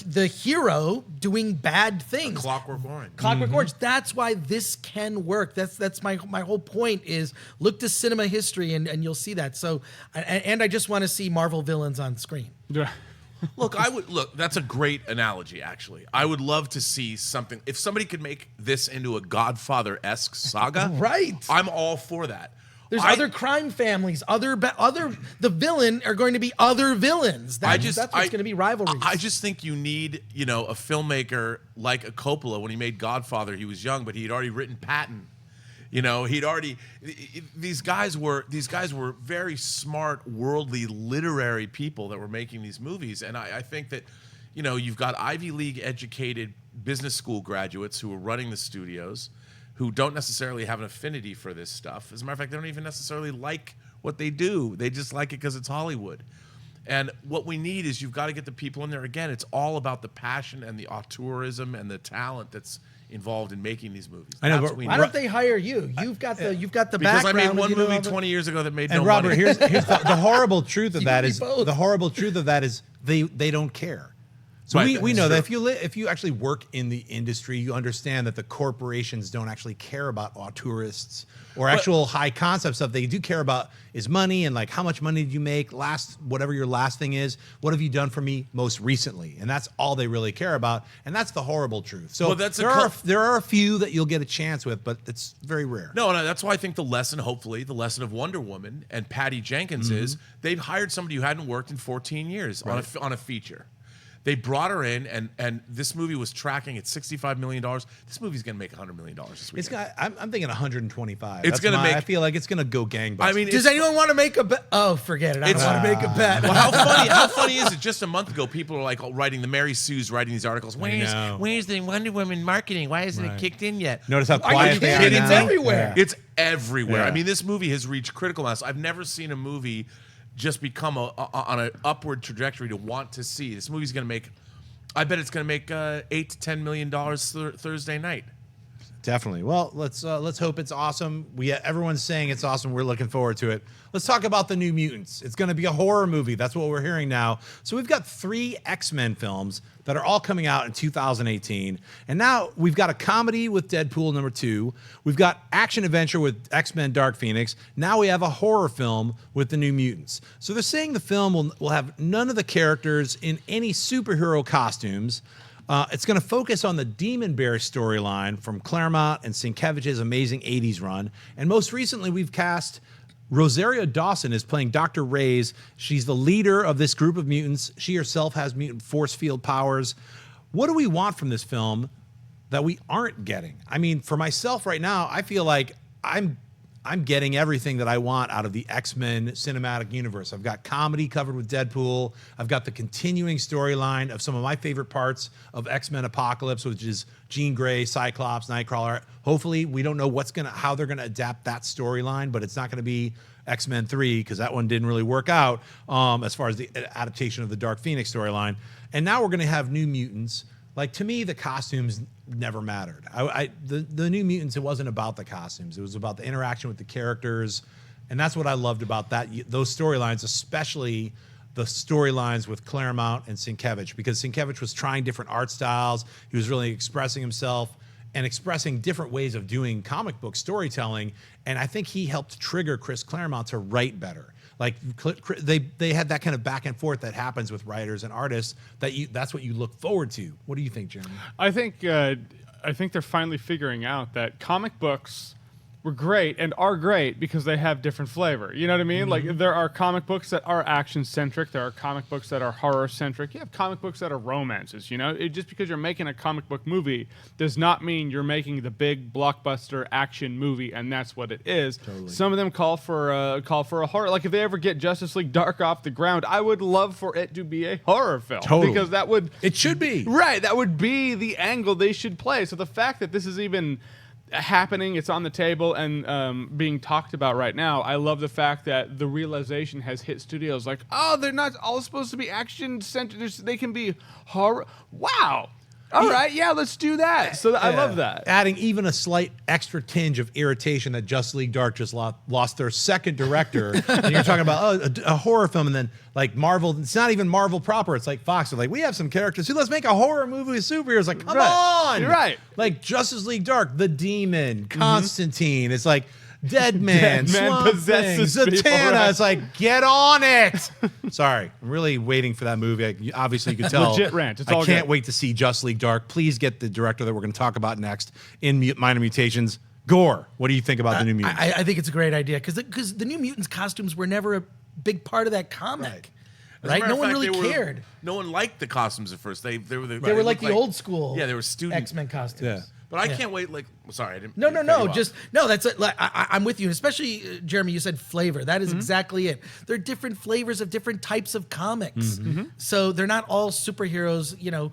the hero doing bad things. Clockwork Orange. Clockwork Orange. That's why this can work. That's my whole point is look to cinema history and you'll see that. So, and I just want to see Marvel villains on screen. Look, that's a great analogy, actually. I would love to see something. If somebody could make this into a Godfather-esque saga, Right. I'm all for that. There's other crime families, the villain are going to be other villains. That's what's going to be rivalries. I just think you need, a filmmaker like a Coppola. When he made Godfather, he was young, but he had already written Patton. These guys were very smart, worldly, literary people that were making these movies. And I think that, you've got Ivy League educated business school graduates who are running the studios who don't necessarily have an affinity for this stuff. As a matter of fact, they don't even necessarily like what they do. They just like it because it's Hollywood. And what we need is you've got to get the people in there. Again, it's all about the passion and the auteurism and the talent that's involved in making these movies. I know, That's but what we Why need. don't they hire you? You've got the Because background. I made one you know movie all the- 20 years ago that made And no Robert, money. here's the horrible truth of You that can be is both. the horrible truth of that is they don't care. So Right, we that's know that true. if you actually work in the industry, you understand that the corporations don't actually care about auteurists or actual high concept stuff. They do care about is money and like how much money did you make whatever your last thing is. What have you done for me most recently? And that's all they really care about. And that's the horrible truth. So there are a few that you'll get a chance with, but it's very rare. No, that's why I think the lesson of Wonder Woman and Patty Jenkins is they've hired somebody who hadn't worked in 14 years on a feature. They brought her in, and this movie was tracking at $65 million. This movie's going to make $100 million this weekend. I'm thinking 125. It's going to make. I feel like it's going to go gangbusters. I mean, does anyone want to make a bet? Oh, forget it. I don't want to make a bet. Well, how funny is it? Just a month ago, people were like writing the Mary Sue's writing these articles. Where's the Wonder Woman marketing? Why isn't it kicked in yet? Notice how quiet they are kidding? now? It's everywhere. Yeah. It's everywhere. Yeah. I mean, this movie has reached critical mass. I've never seen a movie just become on an upward trajectory to want to see. This movie's going to make. I bet it's going to make $8 to $10 million Thursday night. Definitely. Well, let's hope it's awesome. Everyone's saying it's awesome. We're looking forward to it. Let's talk about the New Mutants. It's going to be a horror movie. That's what we're hearing now. So we've got 3 X-Men films that are all coming out in 2018. And now we've got a comedy with Deadpool #2. We've got action adventure with X-Men Dark Phoenix. Now we have a horror film with the New Mutants. So they're saying the film will have none of the characters in any superhero costumes. It's going to focus on the Demon Bear storyline from Claremont and Sienkiewicz's amazing 80s run. And most recently, we've cast Rosario Dawson is playing Dr. Reyes. She's the leader of this group of mutants. She herself has mutant force field powers. What do we want from this film that we aren't getting? I mean, for myself right now, I feel like I'm getting everything that I want out of the X-Men cinematic universe. I've got comedy covered with Deadpool. I've got the continuing storyline of some of my favorite parts of X-Men Apocalypse, which is Jean Grey, Cyclops, Nightcrawler. Hopefully, we don't know how they're going to adapt that storyline, but it's not going to be X-Men 3 because that one didn't really work out as far as the adaptation of the Dark Phoenix storyline. And now we're going to have New Mutants. Like, to me, the costumes never mattered. The New Mutants, it wasn't about the costumes. It was about the interaction with the characters. And that's what I loved about those storylines, especially the storylines with Claremont and Sienkiewicz, because Sienkiewicz was trying different art styles. He was really expressing himself and expressing different ways of doing comic book storytelling. And I think he helped trigger Chris Claremont to write better. Like they had that kind of back and forth that happens with writers and artists that's what you look forward to. What do you think, Jeremy? I think they're finally figuring out that comic books were great and are great because they have different flavor. You know what I mean? Mm-hmm. Like there are comic books that are action centric. There are comic books that are horror centric. You have comic books that are romances. You know, just because you're making a comic book movie does not mean you're making the big blockbuster action movie, and that's what it is. Totally. Some of them call for a horror. Like if they ever get Justice League Dark off the ground, I would love for it to be a horror film. Totally. Because it should be. Right. That would be the angle they should play. So the fact that this is even happening, it's on the table and being talked about right now. I love the fact that the realization has hit studios like, oh, they're not all supposed to be action centered. They can be horror. Wow. All right, yeah, let's do that. So I love that. Adding even a slight extra tinge of irritation that Justice League Dark just lost their second director. And you're talking about a horror film, and then like Marvel, it's not even Marvel proper. It's like Fox. They're like, we have some characters. Let's make a horror movie with superheroes. Like, come on. You're right. Like Justice League Dark, The Demon, Constantine. It's like Dead Man, Swamp Thing, Zatanna. It's like, get on it. Sorry, I'm really waiting for that movie. Obviously, you can tell. Legit rant. It's all I can't wait to see Justice League Dark. Please get the director that we're going to talk about next in Minor Mutations. Gore, what do you think about the New Mutants? I think it's a great idea because the New Mutants costumes were never a big part of that comic. Right? No one really cared. No one liked the costumes at first. They were like the old school. Yeah, they were student X-Men costumes. Yeah. But I can't wait. Like, sorry, I didn't. No. That's it. Like, I'm with you. Especially Jeremy, you said flavor. That is exactly it. There are different flavors of different types of comics. So they're not all superheroes. You know,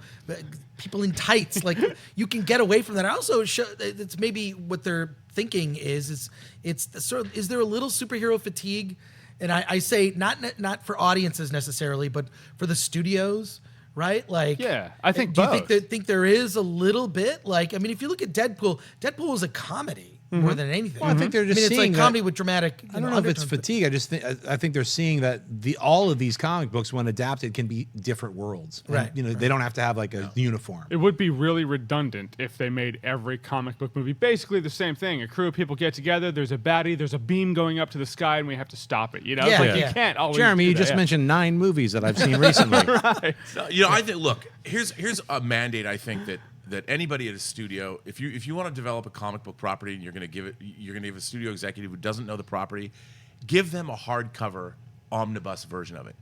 people in tights. Like you can get away from that. I also it's maybe what they're thinking is there a little superhero fatigue? And I say not for audiences necessarily, but for the studios. Right? Like, yeah, I think do both. you think there is a little bit? Like, I mean, if you look at Deadpool was a comedy. more than anything. Well, I think they're just it's like seeing comedy that- with dramatic. I don't know if it's fatigue. I think they're seeing that all of these comic books, when adapted, can be different worlds. And, Right. They don't have to have like a uniform. It would be really redundant if they made every comic book movie basically the same thing. A crew of people get together, there's a baddie, there's a beam going up to the sky, and we have to stop it. It's Yeah, like yeah. you can't always Jeremy, do you that, just yeah. mentioned 9 movies that I've seen recently. No, I think. Look, here's a mandate. I think that anybody at a studio, if you want to develop a comic book property and you're going to give a studio executive who doesn't know the property, give them a hardcover omnibus version of it.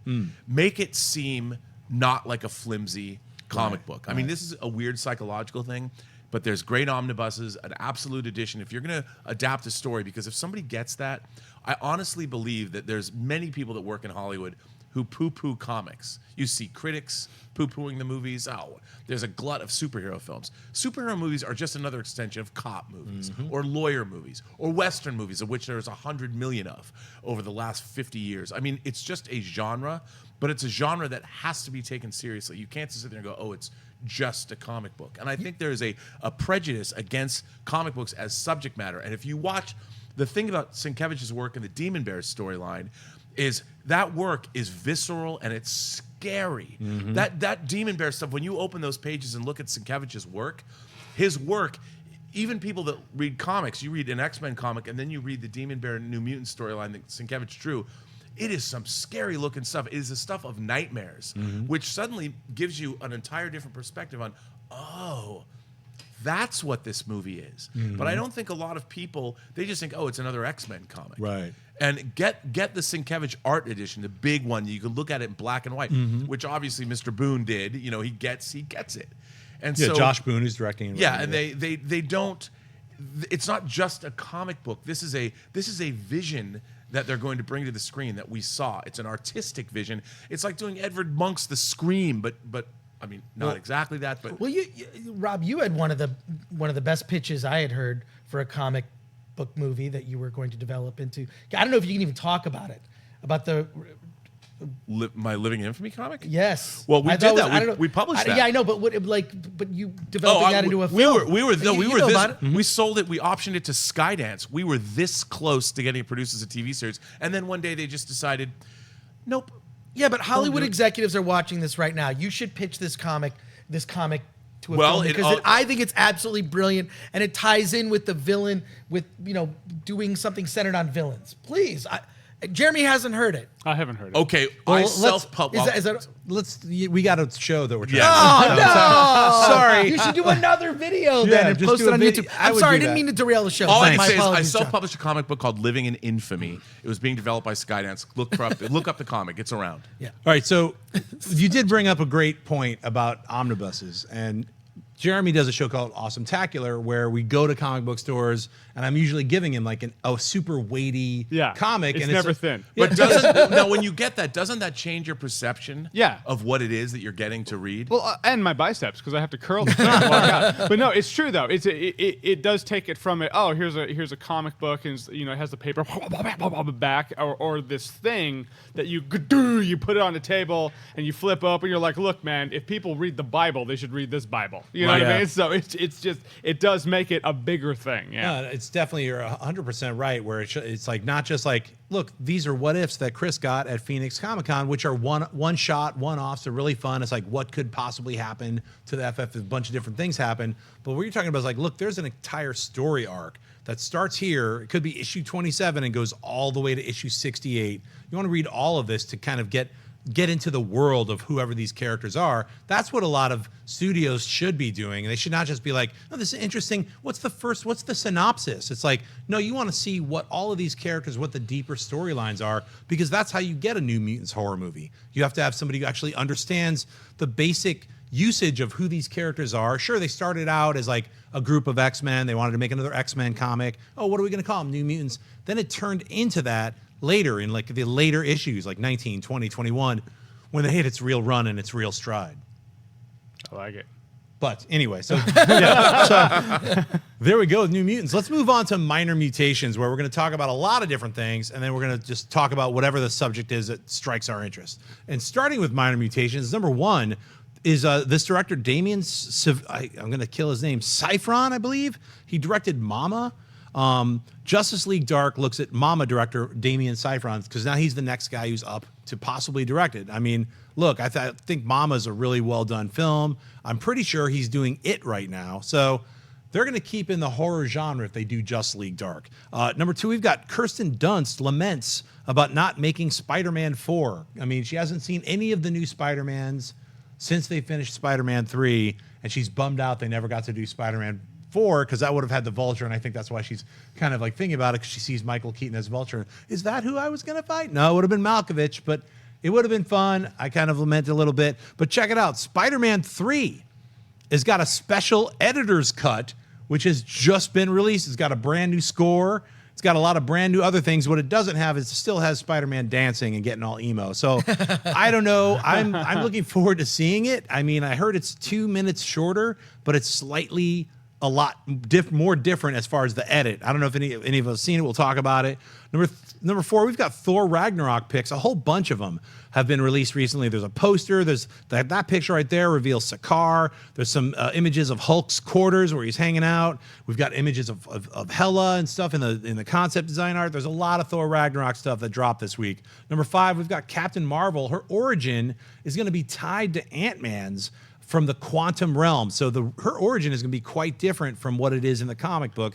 Make it seem not like a flimsy comic book. I mean, this is a weird psychological thing, but there's great omnibuses, an absolute edition. If you're going to adapt a story, because if somebody gets that, I honestly believe that there's many people that work in Hollywood who poo-poo comics. You see critics poo-pooing the movies. Oh, there's a glut of superhero films. Superhero movies are just another extension of cop movies or lawyer movies or Western movies, of which there's 100 million of over the last 50 years. I mean, it's just a genre, but it's a genre that has to be taken seriously. You can't just sit there and go, oh, it's just a comic book. And I think there's a prejudice against comic books as subject matter. And if you watch, the thing about Sienkiewicz's work in the Demon Bears storyline is that work is visceral and it's scary. That Demon Bear stuff, when you open those pages and look at Sienkiewicz's work, his work, even people that read comics, you read an X-Men comic and then you read the Demon Bear New Mutant storyline that Sienkiewicz drew, it is some scary looking stuff. It is the stuff of nightmares, which suddenly gives you an entire different perspective on, oh, that's what this movie is. But I don't think a lot of people, they just think, oh, it's another X-Men comic. Right. And get the Sienkiewicz art edition, the big one. You can look at it in black and white, which obviously Mr. Boone did. He gets it. And so Josh Boone is directing. Yeah, and they don't. It's not just a comic book. This is a vision that they're going to bring to the screen that we saw. It's an artistic vision. It's like doing Edvard Munch's The Scream, but I mean, not exactly that. But Well, Rob, you had one of the best pitches I had heard for a comic book movie that you were going to develop into. I don't know if you can even talk about it. About the my Living Infamy comic. yes. Well, we I did thought it was- that. I don't know. We published that. Yeah, I know, but but you developing that into a film. We We sold it. We optioned it to Skydance. We were this close to getting it produced as a TV series, and then one day they just decided, nope. Yeah, but Hollywood executives are watching this right now. You should pitch this comic to a Well, film because I think it's absolutely brilliant, and it ties in with the villain, with doing something centered on villains. Please, Jeremy hasn't heard it. I haven't heard it. Okay, I self-published. Is that We got to show that we're trying. Oh no! Sorry. You should do another video Yeah, then and just post do it a on video. YouTube. I I'm would sorry, I do didn't that. mean to derail the show. All I My can say is I apologies, John. self-published a comic book called Living in Infamy. It was being developed by Skydance. Look up the comic. It's around. Yeah. All right, so you did bring up a great point about omnibuses, and Jeremy does a show called Awesome-tacular where we go to comic book stores, and I'm usually giving him like a super weighty comic. It's and never thin. But now when you get that, doesn't that change your perception Yeah. of what it is that you're getting to read? Well, and my biceps because I have to curl the thing to walk out. But no, it's true though. It does take it from it. Oh, here's a comic book, and it has the paper back, or this thing that you put it on the table and you flip open. You're like, look, man, if people read the Bible, they should read this Bible. You know what I mean? So it's just it does make it a bigger thing. Yeah. It's definitely, you're 100% right, where it's like not just like, look, these are what ifs that Chris got at Phoenix Comic-Con, which are one shot, one-offs. They're really fun. It's like, what could possibly happen to the FF? A bunch of different things happen. But what you're talking about is like, look, there's an entire story arc that starts here. It could be issue 27 and goes all the way to issue 68. You want to read all of this to kind of get into the world of whoever these characters are. That's what a lot of studios should be doing. They should not just be like, oh, this is interesting. What's the synopsis? It's like, no, you want to see what all of these characters, what the deeper storylines are, because that's how you get a New Mutants horror movie. You have to have somebody who actually understands the basic usage of who these characters are. Sure, they started out as like a group of X-Men. They wanted to make another X-Men comic. Oh, what are we going to call them? New Mutants. Then it turned into that later in like the later issues, like 19, 20, 21, when they hit its real run and its real stride. I like it. But anyway, so there we go with New Mutants. Let's move on to Minor Mutations, where we're going to talk about a lot of different things, and then we're going to just talk about whatever the subject is that strikes our interest. And starting with Minor Mutations, number one is this director, I'm going to kill his name, Sifron, I believe. He directed Mama. Justice League Dark looks at Mama director Damian Sifron, because now he's the next guy who's up to possibly direct it. I mean, look, I think Mama's a really well done film. I'm pretty sure he's doing It right now. So they're going to keep in the horror genre if they do Justice League Dark. Number 2, we've got Kirsten Dunst laments about not making Spider-Man 4. I mean, she hasn't seen any of the new Spider-Mans since they finished Spider-Man 3, and she's bummed out they never got to do Spider-Man 4 because that would have had the Vulture, and I think that's why she's kind of like thinking about it, because she sees Michael Keaton as Vulture. Is that who I was going to fight? No, it would have been Malkovich, but it would have been fun. I kind of lament a little bit. But check it out. Spider-Man 3 has got a special editor's cut, which has just been released. It's got a brand new score. It's got a lot of brand new other things. What it doesn't have is it still has Spider-Man dancing and getting all emo. So I don't know. I'm looking forward to seeing it. I mean, I heard it's 2 minutes shorter, but it's slightly a lot more different as far as the edit. I don't know if any of us have seen it. We'll talk about it. Number 4, we've got Thor Ragnarok picks. A whole bunch of them have been released recently. There's a poster. There's that picture right there reveals Sakaar. There's some images of Hulk's quarters where he's hanging out. We've got images of Hela and stuff in the concept design art. There's a lot of Thor Ragnarok stuff that dropped this week. Number 5, we've got Captain Marvel. Her origin is going to be tied to Ant-Man's from the quantum realm. So her origin is going to be quite different from what it is in the comic book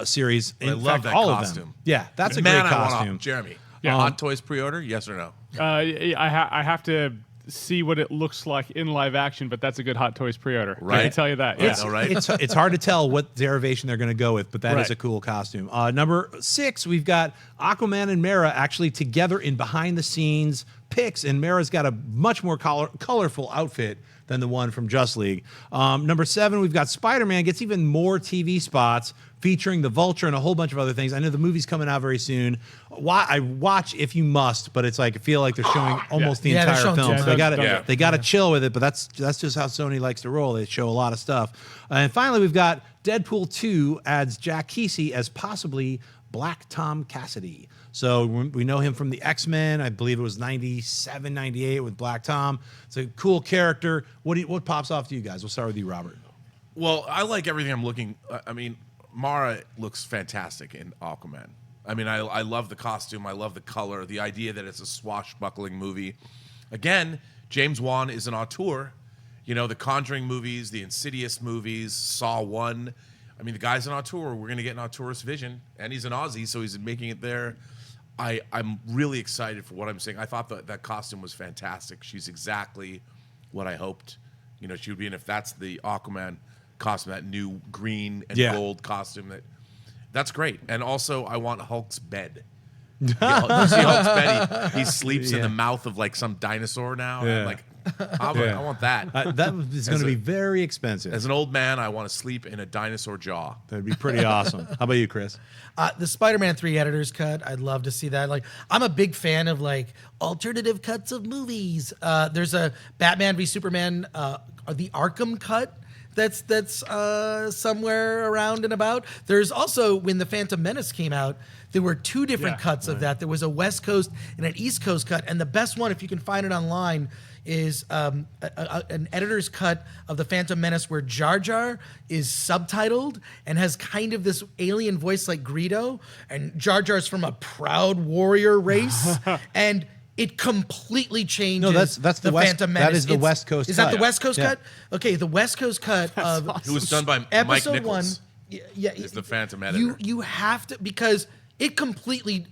series. I love that costume. Yeah, that's a great costume. Jeremy, Yeah. Hot Toys pre-order, yes or no? I have to see what it looks like in live action, but that's a good Hot Toys pre-order. I Right. can tell you that. Yeah. Yeah. All right. It's hard to tell what derivation they're going to go with, but that is Right. a cool costume. Number 6, we've got Aquaman and Mera actually together in behind-the-scenes pics, and Mera's got a much more colorful outfit than the one from Just League. Number 7, we've got Spider-Man gets even more TV spots featuring the Vulture and a whole bunch of other things. I know the movie's coming out very soon. I watch if you must, but it's like I feel like they're showing almost the Yeah, they're entire showing film. too So much. they got to chill with it, but that's just how Sony likes to roll. They show a lot of stuff. And finally, we've got Deadpool 2 adds Jack Kesey as possibly Black Tom Cassidy. So we know him from the X-Men. I believe it was 97, 98 with Black Tom. It's a cool character. What pops off to you guys? We'll start with you, Robert. Well, I like everything I'm looking. I mean, Mara looks fantastic in Aquaman. I mean, I love the costume. I love the color. The idea that it's a swashbuckling movie. Again, James Wan is an auteur. You know, the Conjuring movies, the Insidious movies, Saw 1. I mean, the guy's an auteur. We're going to get an auteurist vision. And he's an Aussie, so he's making it there. I'm really excited for what I'm seeing. I thought that costume was fantastic. She's exactly what I hoped, you know, she would be in. If that's the Aquaman costume, that new green and gold costume, that's great. And also, I want Hulk's bed. You see Hulk's bed? He sleeps in the mouth of like some dinosaur now. Yeah. I'm like, I want that. That is going to be very expensive. As an old man, I want to sleep in a dinosaur jaw. That'd be pretty awesome. How about you, Chris? The Spider-Man 3 editor's cut, I'd love to see that. Like, I'm a big fan of like alternative cuts of movies. There's a Batman v Superman, the Arkham cut that's somewhere around and about. There's also, when the Phantom Menace came out, there were 2 different cuts of that. There was a West Coast and an East Coast cut, and the best one, if you can find it online, is an editor's cut of the Phantom Menace where Jar Jar is subtitled and has kind of this alien voice like Greedo, and Jar Jar's from a proud warrior race, and it completely changes. No, that's the West. Phantom Menace. That is the West Coast. Is cut. that the West Coast cut? Okay, the West Coast cut of It was done by Mike episode Nichols. 1. Is the Phantom editor. You have to, because it completely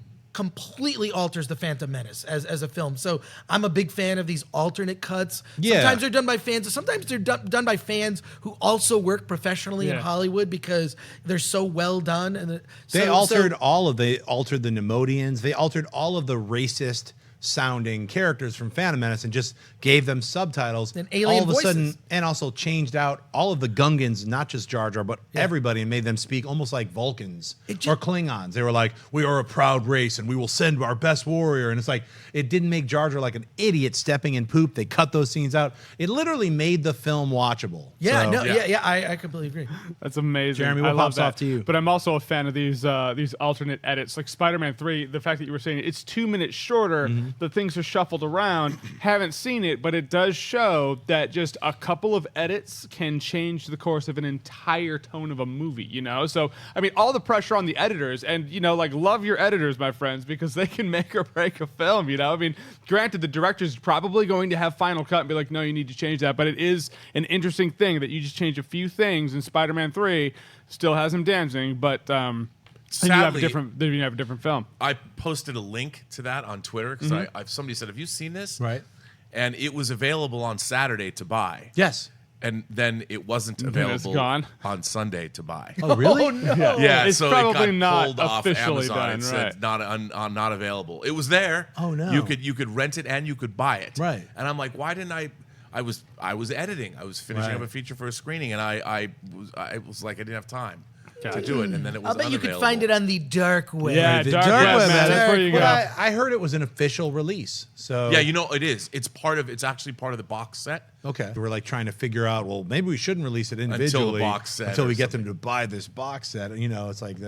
alters the Phantom Menace as a film. So I'm a big fan of these alternate cuts. Yeah. Sometimes they're done by fans. Sometimes they're done by fans who also work professionally in Hollywood because they're so well done. And They altered the Nemodians. They altered all of the racist sounding characters from Phantom Menace and just gave them subtitles. And alien all of a voices. sudden, and also changed out all of the Gungans, not just Jar Jar, but everybody, and made them speak almost like Vulcans or Klingons. They were like, we are a proud race and we will send our best warrior. And it's like, it didn't make Jar Jar like an idiot stepping in poop. They cut those scenes out. It literally made the film watchable. Yeah, So- I completely agree. That's amazing. Jeremy, what I love pops that. off to you? But I'm also a fan of these alternate edits, like Spider-Man 3. The fact that you were saying it's 2 minutes shorter, the things are shuffled around. Haven't seen it, but it does show that just a couple of edits can change the course of an entire tone of a movie, you know? So, I mean, all the pressure on the editors, and, you know, like, love your editors, my friends, because they can make or break a film, you know? I mean, granted, the director's probably going to have final cut and be like, no, you need to change that, but it is an interesting thing that you just change a few things, and Spider-Man 3 still has him dancing, but Sadly, you have a different film. I posted a link to that on Twitter because somebody said, have you seen this? Right. And it was available on Saturday to buy. Yes. And then it wasn't it's available gone. on Sunday to buy. Oh, really? Oh, no. Yeah, It's so probably it got not pulled off officially Amazon. done, It said not available. It was there. Oh, no. You could rent it and you could buy it. Right. And I'm like, why didn't I? I was editing. I was finishing Right. up a feature for a screening, and I was like, I didn't have time to do it, and then it was I'll bet you unavailable. could find it on the dark web. Yeah, The dark dark web, web, man. That's where you go. But I heard it was an official release. So Yeah, you know it is. It's actually part of the box set. okay, we're like trying to figure out. Well, maybe we shouldn't release it individually box set until or we get them to buy this box set. You know, it's like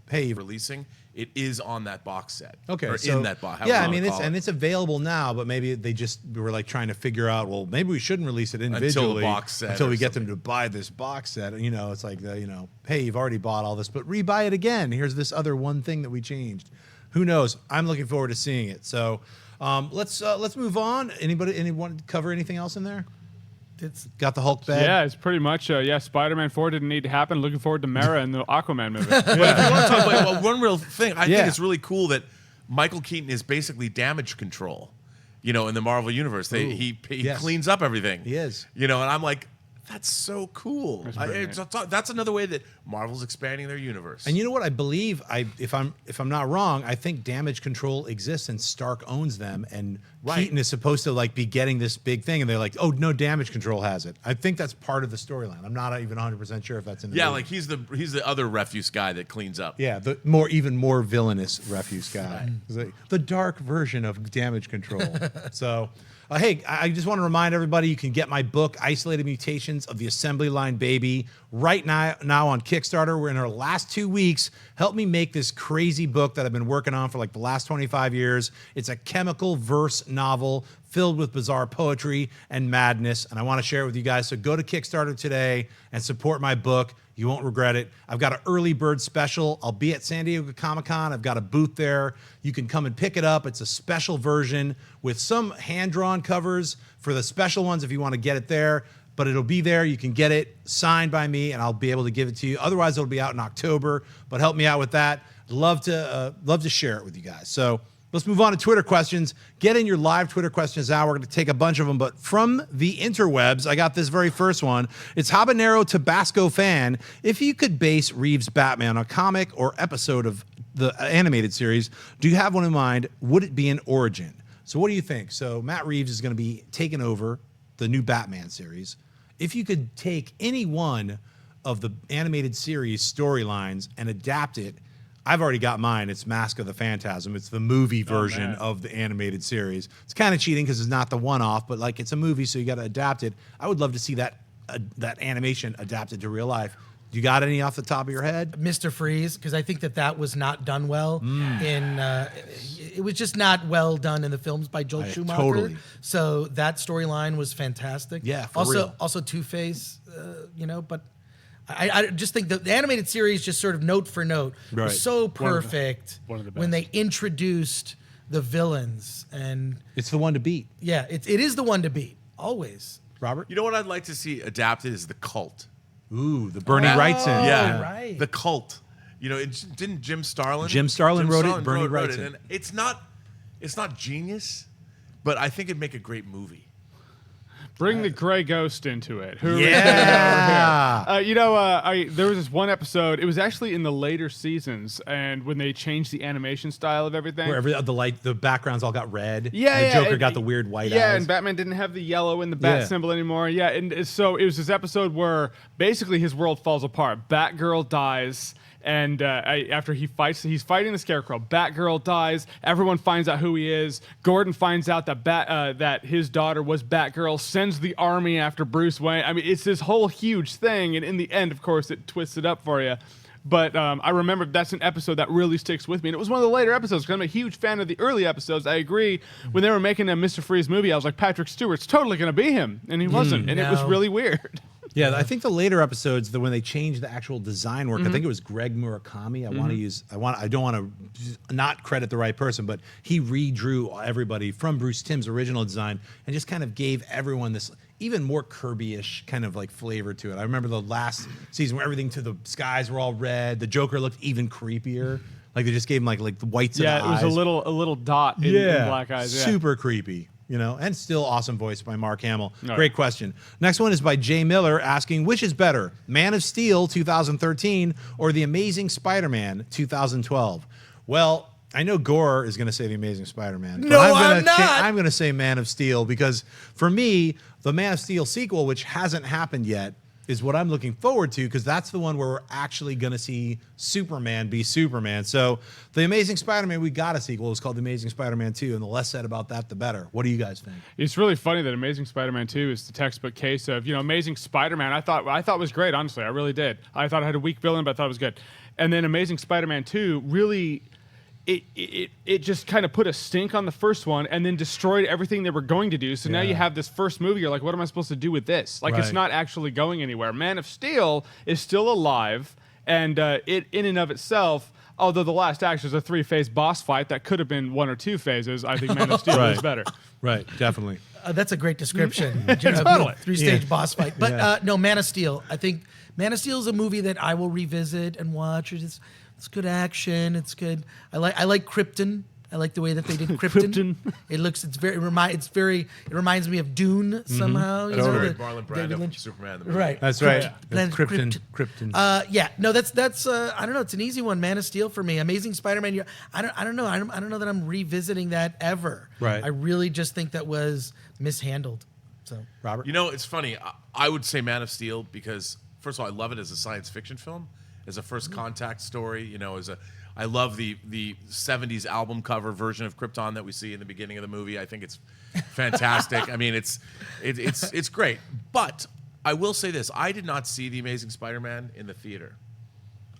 hey, Releasing it is on that box set. okay, or so in that box. yeah, I mean it's available now, but maybe they just were like trying to figure out. Well, maybe we shouldn't release it individually box set until or we get them to buy this box set. You know, it's like hey, you've already bought all this, but rebuy it again. Here's this other one thing that we changed. Who knows? I'm looking forward to seeing it. So let's move on. Anyone cover anything else in there? It's Got the Hulk bed. Yeah, it's pretty much, Spider-Man 4 didn't need to happen. Looking forward to Mara in the Aquaman movie. But if you want to talk about one real thing, I Yeah. think it's really cool that Michael Keaton is basically damage control. In the Marvel universe, he yes. cleans up everything. He is. And I'm like, that's so cool. pretty That's another way that Marvel's expanding their universe. And you know what? I believe if I'm not wrong, I think damage control exists and Stark owns them, and Right. Keaton is supposed to like be getting this big thing, and they're like, oh no, damage control has it. I think that's part of the storyline. I'm not even 100% sure if that's in the movie. like he's the other refuse guy that cleans up. Yeah, the even more villainous refuse guy. It's like the dark version of damage control. So, hey, I just want to remind everybody you can get my book, Isolated Mutations of the Assembly Line Baby, right now on Kickstarter. We're in our last 2 weeks. Help me make this crazy book that I've been working on for like the last 25 years. It's a chemical verse novel filled with bizarre poetry and madness, and I want to share it with you guys. So go to Kickstarter today and support my book. You won't regret it. I've got an early bird special. I'll be at San Diego Comic-Con. I've got a booth there. You can come and pick it up. It's a special version with some hand-drawn covers for the special ones if you want to get it there. But it'll be there. You can get it signed by me, and I'll be able to give it to you. Otherwise, it'll be out in October. But help me out with that. Love to share it with you guys. So let's move on to Twitter questions. Get in your live Twitter questions now. We're going to take a bunch of them, but from the interwebs, I got this very first one. It's Habanero Tabasco fan. If you could base Reeves' Batman on a comic or episode of the animated series, do you have one in mind? Would it be an origin? So what do you think? So Matt Reeves is going to be taking over the new Batman series. If you could take any one of the animated series storylines and adapt it, I've already got mine. It's Mask of the Phantasm. It's the movie version of the animated series. It's kind of cheating because it's not the one-off, but like it's a movie, so you got to adapt it. I would love to see that animation adapted to real life. You got any off the top of your head? Mr. Freeze, because I think that was not done well it was just not well done in the films by Joel Schumacher. Totally. So that storyline was fantastic. Yeah, for real. Also Two-Face, but I just think the animated series, just sort of note for note, was so perfect one of the best. when they introduced the villains, and It's the one to beat. yeah, it is the one to beat always. Robert? You know what I'd like to see adapted is the Cult. Ooh, the Bernie Wrightson. Yeah, right. The Cult. Didn't Jim Starlin? Jim Starlin wrote it, Bernie Wrightson. And it's not genius, but I think it'd make a great movie. Bring the Gray Ghost into it. Yeah. There was this one episode. It was actually in the later seasons, and when they changed the animation style of everything. Where the backgrounds all got red. Yeah, and the Joker and- got the weird white eyes. Yeah, and Batman didn't have the yellow in the bat Yeah. symbol anymore. Yeah, and so it was this episode where basically his world falls apart. Batgirl dies, and after he's fighting the Scarecrow. Batgirl dies. Everyone finds out who he is. Gordon finds out that that his daughter was Batgirl. Sends the army after Bruce Wayne. I mean, it's this whole huge thing, and in the end, of course, it twists it up for you. But I remember that's an episode that really sticks with me. And it was one of the later episodes because I'm a huge fan of the early episodes. I agree. When they were making a Mr. Freeze movie, I was like, Patrick Stewart's totally going to be him. And he wasn't. And it was really weird. Yeah, I think the later episodes, when they changed the actual design work, I think it was Greg Murakami. I don't want to not credit the right person, but he redrew everybody from Bruce Timm's original design and just kind of gave everyone this even more Kirby-ish kind of like flavor to it. I remember the last season where everything to the skies were all red. The Joker looked even creepier. Like they just gave him like the whites of the eyes. Yeah, it was a little dot in black eyes. Yeah. Super creepy. And still awesome voice by Mark Hamill. Great question. Next one is by Jay Miller asking, which is better, Man of Steel 2013 or The Amazing Spider-Man 2012? Well, I know Gore is going to say The Amazing Spider-Man. No, I'm not. I'm going to say Man of Steel because for me, the Man of Steel sequel, which hasn't happened yet, is what I'm looking forward to because that's the one where we're actually going to see Superman be Superman. So The Amazing Spider-Man, we got a sequel. It's called The Amazing Spider-Man 2, and the less said about that, the better. What do you guys think? It's really funny that Amazing Spider-Man 2 is the textbook case of, Amazing Spider-Man. I thought was great, honestly. I really did. I thought it had a weak villain, but I thought it was good. And then Amazing Spider-Man 2 really... It just kind of put a stink on the first one and then destroyed everything they were going to do. So now you have this first movie. You're like, what am I supposed to do with this? Like, it's not actually going anywhere. Man of Steel is still alive, and it in and of itself, although the last act is a 3-phase boss fight that could have been 1 or 2 phases, I think Man of Steel is better. Right, definitely. That's a great description. Totally. 3-stage boss fight. But no, Man of Steel. I think Man of Steel is a movie that I will revisit and watch. It's good action. It's good. I like Krypton. I like the way that they did Krypton. It reminds me of Dune somehow. Marlon Brando from Superman. The movie. Right. That's right. Krypton. Krypton. No, that's I don't know. It's an easy one. Man of Steel for me. Amazing Spider-Man. I don't know. I don't know that I'm revisiting that ever. Right. I really just think that was mishandled. So Robert? It's funny. I would say Man of Steel because, first of all, I love it as a science fiction film, as a first contact story. I love the 70s album cover version of Krypton that we see in the beginning of the movie. I think it's fantastic. I mean, it's great. But I will say this: I did not see The Amazing Spider-Man in the theater.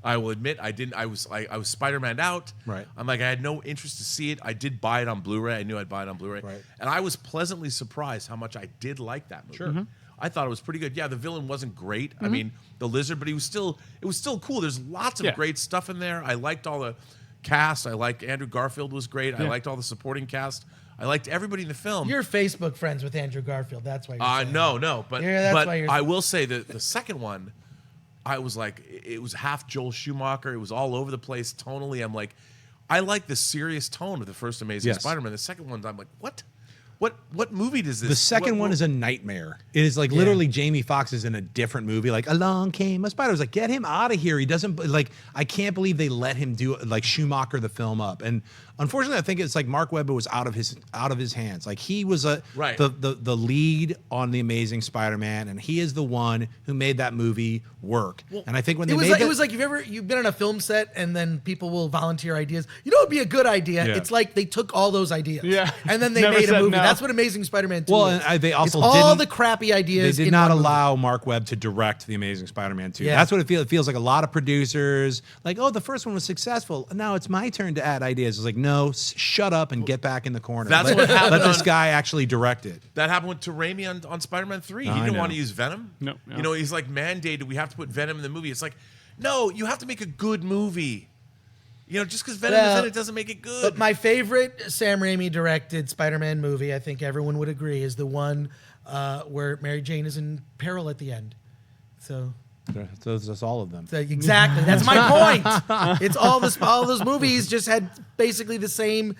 I will admit I didn't. I was Spider-Man out. Right. I'm like I had no interest to see it. I did buy it on Blu-ray. I knew I'd buy it on Blu-ray. Right. And I was pleasantly surprised how much I did like that movie. Sure. I thought it was pretty good. Yeah, the villain wasn't great. I mean, the lizard, but it was still cool. There's lots of great stuff in there. I liked all the cast. I liked Andrew Garfield was great. I liked all the supporting cast. I liked everybody in the film. you're Facebook friends with Andrew Garfield. That's why you're saying no, but that's why you're I will say that the second one, I was like, it was half Joel Schumacher. It was all over the place tonally. I'm like, I like the serious tone of the first Amazing Spider-Man. The second one, I'm like, what? What movie does this? The second one is a nightmare. It is like literally Jamie Foxx is in a different movie. Like along came a spider. I was like, get him out of here. He doesn't like. I can't believe they let him do like Schumacher the film up. And unfortunately, I think it's like Mark Webber was out of his hands. Like he was the lead on The Amazing Spider-Man, and he is the one who made that movie work. Well, and I think when it was like you've been on a film set and then people will volunteer ideas. It'd be a good idea. Yeah. It's like they took all those ideas, and then they made a movie. No. That's what Amazing Spider-Man 2 is. And they also it's all the crappy ideas. They did not allow Mark Webb to direct The Amazing Spider-Man 2. That's what it feels. It feels like a lot of producers like, oh, the first one was successful. Now it's my turn to add ideas. It's like, no, shut up and get back in the corner. That's what happened. Let this guy actually direct it. That happened with Raimi on Spider-Man 3. He didn't want to use Venom. No. He's like mandated. We have to put Venom in the movie. It's like, no, you have to make a good movie. Just because Venom is in it doesn't make it good. But my favorite Sam Raimi directed Spider-Man movie, I think everyone would agree, is the one where Mary Jane is in peril at the end. So that's all of them. Exactly. That's my point. It's all those movies just had basically the same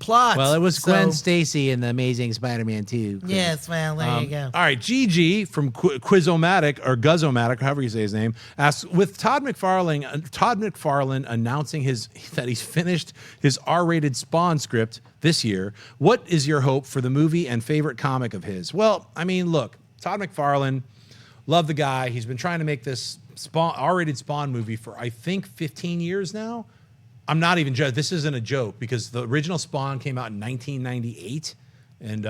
plots. Well, it was Gwen Stacy in The Amazing Spider-Man 2. Yes, well, there you go. All right, Gigi from Quizomatic, or Guzzomatic, however you say his name, asks, with Todd McFarlane announcing that he's finished his R-rated Spawn script this year, what is your hope for the movie and favorite comic of his? Well, I mean, look, Todd McFarlane, love the guy. He's been trying to make this R-rated Spawn movie for, I think, 15 years now. I'm not even joking. This isn't a joke because the original Spawn came out in 1998, and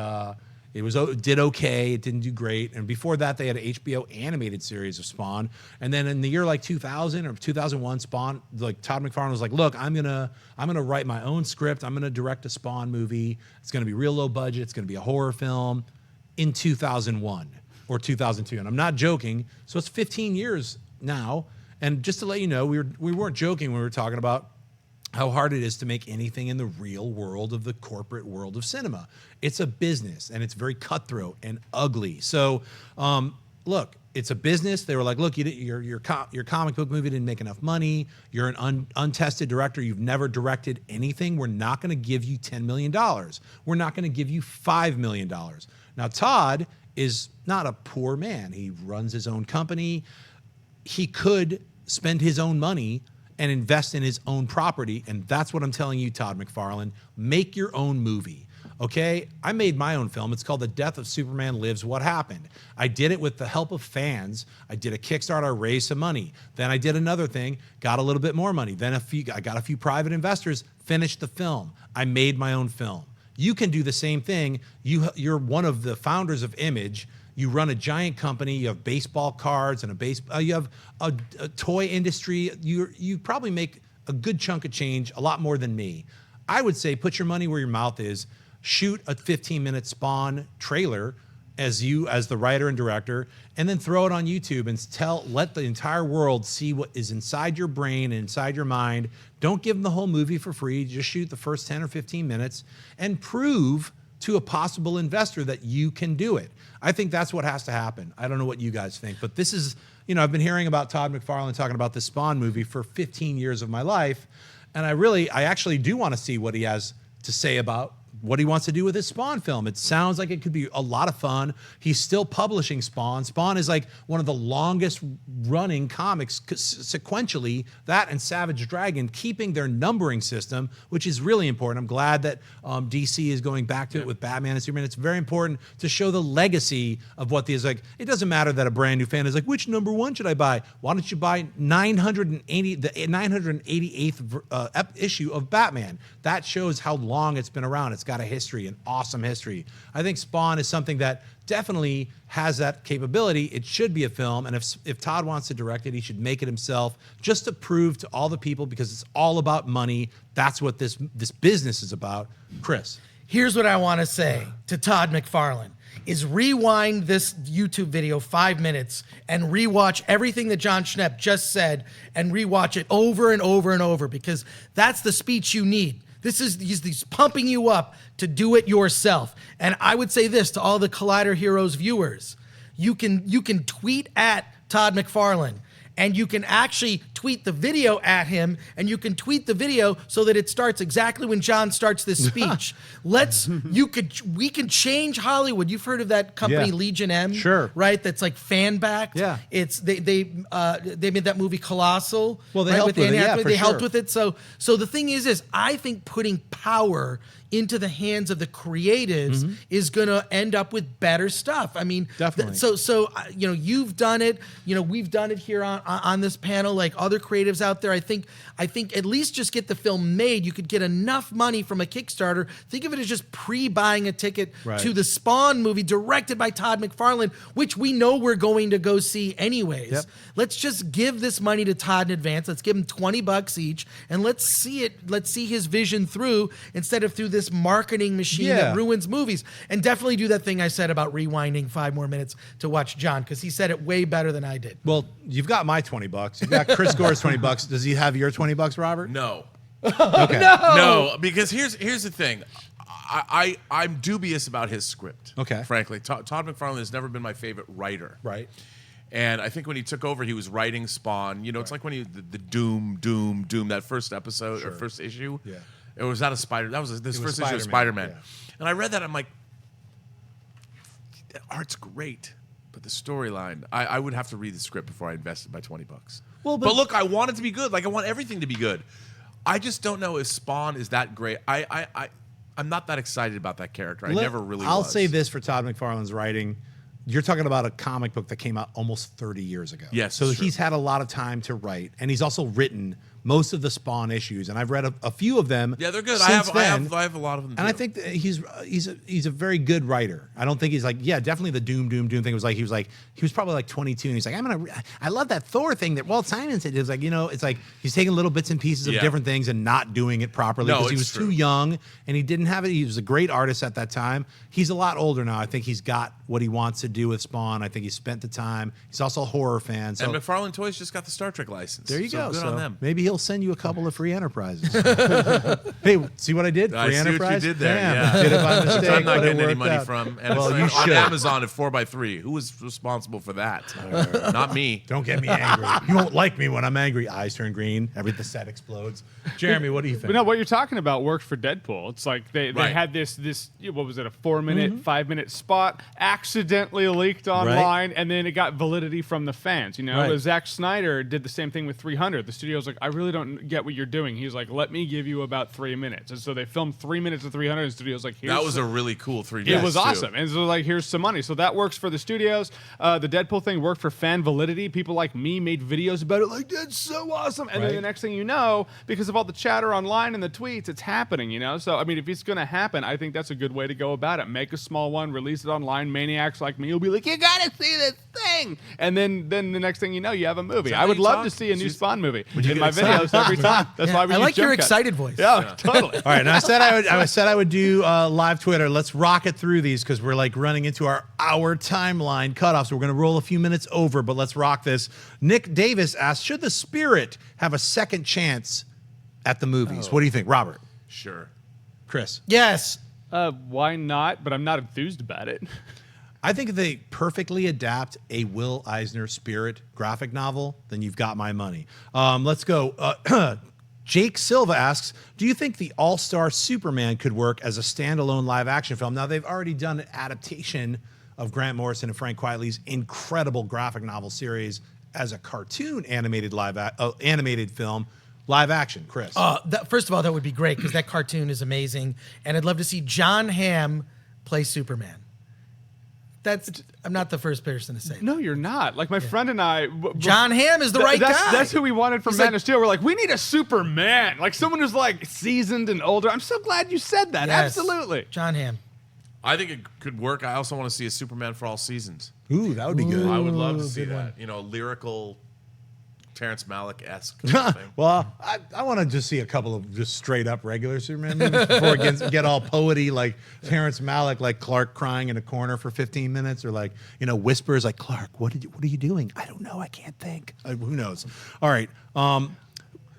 It did okay. It didn't do great. And before that, they had an HBO animated series of Spawn. And then in the year like 2000 or 2001, Spawn, like Todd McFarlane was like, look, I'm gonna write my own script. I'm gonna direct a Spawn movie. It's gonna be real low budget. It's gonna be a horror film in 2001 or 2002. And I'm not joking. So it's 15 years now. And just to let you know, we weren't joking when we were talking about how hard it is to make anything in the real world of the corporate world of cinema. It's a business, and it's very cutthroat and ugly. So, look, it's a business. They were like, look, your comic book movie didn't make enough money. You're an untested director. You've never directed anything. We're not going to give you $10 million. We're not going to give you $5 million. Now, Todd is not a poor man. He runs his own company. He could spend his own money and invest in his own property. And that's what I'm telling you, Todd McFarlane. Make your own movie, okay? I made my own film. It's called The Death of Superman Lives What Happened. I did it with the help of fans. I did a Kickstarter, I raised some money. Then I did another thing, got a little bit more money. Then I got a few private investors, finished the film. I made my own film. You can do the same thing. You're one of the founders of Image. You run a giant company. You have baseball cards and you have a toy industry. You probably make a good chunk of change, a lot more than me. I would say put your money where your mouth is. Shoot a 15-minute Spawn trailer as the writer and director, and then throw it on YouTube and let the entire world see what is inside your brain and inside your mind. Don't give them the whole movie for free. Just shoot the first 10 or 15 minutes and prove to a possible investor that you can do it. I think that's what has to happen. I don't know what you guys think, but this is, I've been hearing about Todd McFarlane talking about the Spawn movie for 15 years of my life, and I actually do want to see what he has to say about what he wants to do with his Spawn film. It sounds like it could be a lot of fun. He's still publishing Spawn. Spawn is like one of the longest running comics sequentially, that and Savage Dragon, keeping their numbering system, which is really important. I'm glad that DC is going back to it with Batman and Superman. It's very important to show the legacy of what these, like, it doesn't matter that a brand new fan is like, which number one should I buy? Why don't you buy the 988th issue of Batman? That shows how long it's been around. It's got a history, an awesome history. I think Spawn is something that definitely has that capability. It should be a film, and if Todd wants to direct it, he should make it himself, just to prove to all the people, because it's all about money. That's what this business is about. Chris. Here's what I want to say to Todd McFarlane. Is rewind this YouTube video 5 minutes and rewatch everything that Jon Schnepp just said and rewatch it over and over and over, because that's the speech you need. He's pumping you up to do it yourself. And I would say this to all the Collider Heroes viewers. You can tweet at Todd McFarlane, and you can actually tweet the video at him, and you can tweet the video so that it starts exactly when John starts this speech. We can change Hollywood. You've heard of that company, Legion M? Sure. Right? That's like fan-backed. Yeah. They made that movie Colossal. Well, they right, helped with it, yeah, for They helped sure. with it. So the thing is I think putting power into the hands of the creatives is going to end up with better stuff. I mean, definitely. You've done it. We've done it here on this panel, like other creatives out there. I think at least just get the film made. You could get enough money from a Kickstarter. Think of it as just pre-buying a ticket to the Spawn movie directed by Todd McFarlane, which we know we're going to go see anyways. Yep. Let's just give this money to Todd in advance. Let's give him $20 each, and let's see it. Let's see his vision through instead of through this marketing machine that ruins movies. And definitely do that thing I said about rewinding 5 more minutes to watch John, because he said it way better than I did. Well, you've got my $20. You've got Chris Gore's $20. Does he have your $20, Robert? No. Okay. No, because here's the thing. I'm dubious about his script. Okay. Frankly, Todd McFarlane has never been my favorite writer. Right. And I think when he took over, he was writing Spawn. It's like when the Doom, that first episode or first issue. Yeah. It was out of Spider. That was this first issue of Spider-Man. Spider-Man. Yeah. And I read that. I'm like, the art's great, but the storyline. I would have to read the script before I invested my $20. Well, but look, I want it to be good. Like, I want everything to be good. I just don't know if Spawn is that great. I'm not that excited about that character. I never really was. I'll say this for Todd McFarlane's writing. You're talking about a comic book that came out almost 30 years ago. Yes. So true. he's had a lot of time to write, and he's also written most of the Spawn issues, and I've read a few of them. Yeah, they're good. Since I have a lot of them. And I think that he's a very good writer. I don't think he's like, yeah, definitely the doom thing was like he was probably like 22 and he's like, I love that Thor thing that Walt Simonson did. It was like, it's like he's taking little bits and pieces of different things and not doing it properly because he was too young and he didn't have it. He was a great artist at that time. He's a lot older now. I think he's got what he wants to do with Spawn. I think he spent the time. He's also a horror fan. So. And McFarlane Toys just got the Star Trek license. There you go. Good on them. Maybe he'll send you a couple of free enterprises. Hey, see what I did? I Free see enterprise? what you did there. Damn, Yeah. did it by mistake, I'm not but it getting any worked money out. from. And Well, you it's on should. Amazon at 4x3. Who was responsible for that? Not me. Don't get me angry. You won't like me when I'm angry. Eyes turn green. The set explodes. Jeremy, what do you think? But no, what you're talking about worked for Deadpool. It's like they Right. had this what was it, a 4-minute, 5-minute spot accidentally leaked online, and then it got validity from the fans. Right. Zack Snyder did the same thing with 300. The studio's like, I really don't get what you're doing. He's like, let me give you about 3 minutes. And so they filmed 3 minutes of 300. And the studio's like, here's That was a really cool 3D. It was awesome. And so, like, here's some money. So that works for the studios. The Deadpool thing worked for fan validity. People like me made videos about it, like, that's so awesome. And then the next thing you know, because of all the chatter online and the tweets, it's happening, So, I mean, if it's going to happen, I think that's a good way to go about it. Make a small one, release it online. Maniacs like me will be like, you got to see this thing. And then the next thing you know, you have a movie. I would love to see a new Spawn movie in my videos every time. That's why we I use like your jump cuts. excited voice. Yeah, totally. All right, and I said I would do live Twitter. Let's rock it through these because we're like running into our hour timeline cutoff. So we're going to roll a few minutes over, but let's rock this. Nick Davis asked, should the Spirit have a second chance at the movies? What do you think, Robert? Sure. Chris? Yes. Why not? But I'm not enthused about it. I think if they perfectly adapt a Will Eisner Spirit graphic novel, then you've got my money. Let's go. Jake Silva asks, do you think the All-Star Superman could work as a standalone live-action film? Now, they've already done an adaptation of Grant Morrison and Frank Quitely's incredible graphic novel series as a cartoon animated film. Live action, Chris. First of all, that would be great because that cartoon is amazing. And I'd love to see John Hamm play Superman. I'm not the first person to say that. No, you're not. Like my friend and I. John Hamm is the right guy. That's who we wanted from He's Man like- of Steel. We're like, we need a Superman. Like someone who's like seasoned and older. I'm so glad you said that. Yes. Absolutely. John Hamm. I think it could work. I also want to see a Superman for all seasons. Ooh, that would be good. I would love to Ooh, see good that. one. You know, lyrical Terrence Malick-esque kind of thing. Well, I want to just see a couple of just straight up regular Superman movies before it get all poety like Terrence Malick, like Clark crying in a corner for 15 minutes, or like whispers like Clark, what are you doing? I don't know. I can't think. Who knows? All right.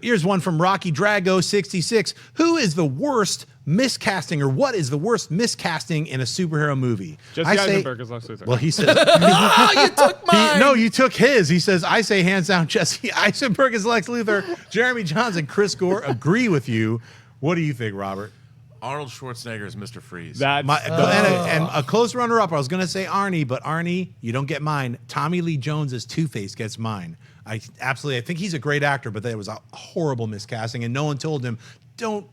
Here's one from Rocky Drago 66. Who is the worst miscasting, or what is the worst miscasting in a superhero movie? Jesse Eisenberg is Lex Luthor. Well, he says. Oh, you took mine. No, you took his. He says, I say hands down, Jesse Eisenberg is Lex Luthor. Jeremy Jahns and Chris Gore agree with you. What do you think, Robert? Arnold Schwarzenegger is Mr. Freeze. And a close runner-up, I was going to say Arnie, but Arnie, you don't get mine. Tommy Lee Jones as Two-Face gets mine. I think he's a great actor, but that was a horrible miscasting, and no one told him,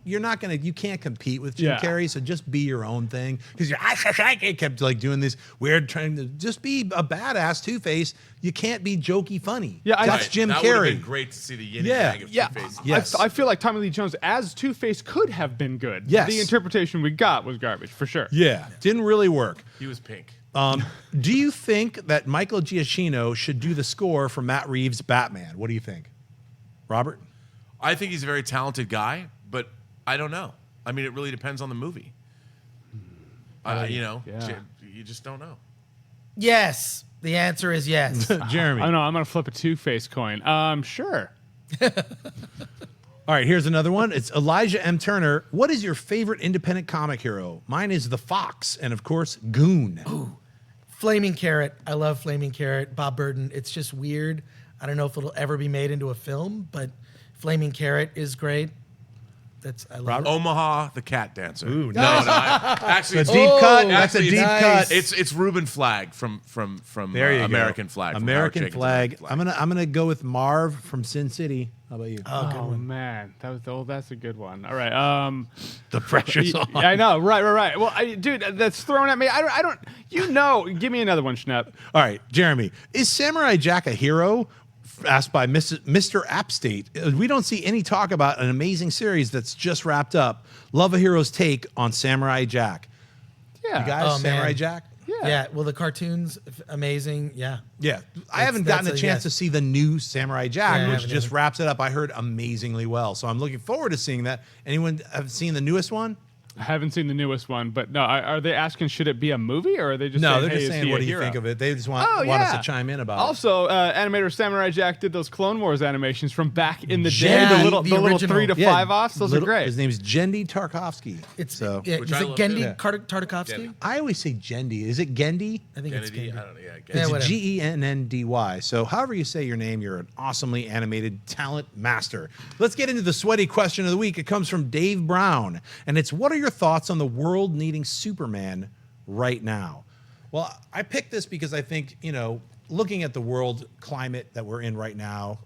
you can't compete with Jim Carrey, so just be your own thing. Because I kept like doing this weird, trying to just be a badass Two-Face. You can't be jokey funny. Yeah, that's Jim that Carrey. That would have been great to see the yin and yang of Two-Face. Yes. I feel like Tommy Lee Jones as Two-Face could have been good. Yes. The interpretation we got was garbage, for sure. Yeah, didn't really work. He was pink. Do you think that Michael Giacchino should do the score for Matt Reeves' Batman? What do you think, Robert? I think he's a very talented guy, but I don't know. I mean, it really depends on the movie. You just don't know. Yes. The answer is yes. Jeremy. I don't know. I'm going to flip a Two-Face coin. Sure. All right, here's another one. It's Elijah M. Turner. What is your favorite independent comic hero? Mine is The Fox, and of course, Goon. Ooh. Flaming Carrot. I love Flaming Carrot. Bob Burden. It's just weird. I don't know if it'll ever be made into a film, but Flaming Carrot is great. I love it. Omaha, the cat dancer. Ooh, no, nice. actually, It's a deep cut. That's a actually, deep nice. cut. It's Reuben Flag from There you American go. Flag. from American Howard Jenkins' Flag. American I'm gonna go with Marv from Sin City. How about you? Oh, man. That's a good one. All right. The pressure's on. I know. Right. Well, dude, that's thrown at me. I don't. Give me another one, Schnepp. All right, Jeremy. Is Samurai Jack a hero asked by Mr. Appstate, we don't see any talk about an amazing series that's just wrapped up. Love a Hero's take on Samurai Jack. Yeah. You guys, Samurai man. Jack? Yeah. Well, the cartoon's amazing. Yeah. Yeah. I haven't gotten a chance to see the new Samurai Jack, Yeah, which just wraps it up. I heard amazingly well. So I'm looking forward to seeing that. Anyone have seen the newest one? I haven't seen the newest one, but no, are they asking should it be a movie or are they just No, saying, they're hey, just is saying, he what a do you hero? think of it? They just want us to chime in about it. Also, animator Samurai Jack did those Clone Wars animations from back in the day. Yeah, The little the original. 3 to 5 offs. Those are great. His name's Jendi Tarkovsky. It's so. yeah, Which is I it love Gendy too. Tartakovsky? Gendy. I always say Jendi. Is it Gendy? I think it's Kennedy, Gendy. I don't know. Yeah, Yeah, It's whatever. Genndy. So however you say your name, you're an awesomely animated talent master. Let's get into the sweaty question of the week. It comes from Dave Brown, and it's, what are your thoughts on the world needing Superman right now? Well, I picked this because I think, looking at the world climate that we're in right now,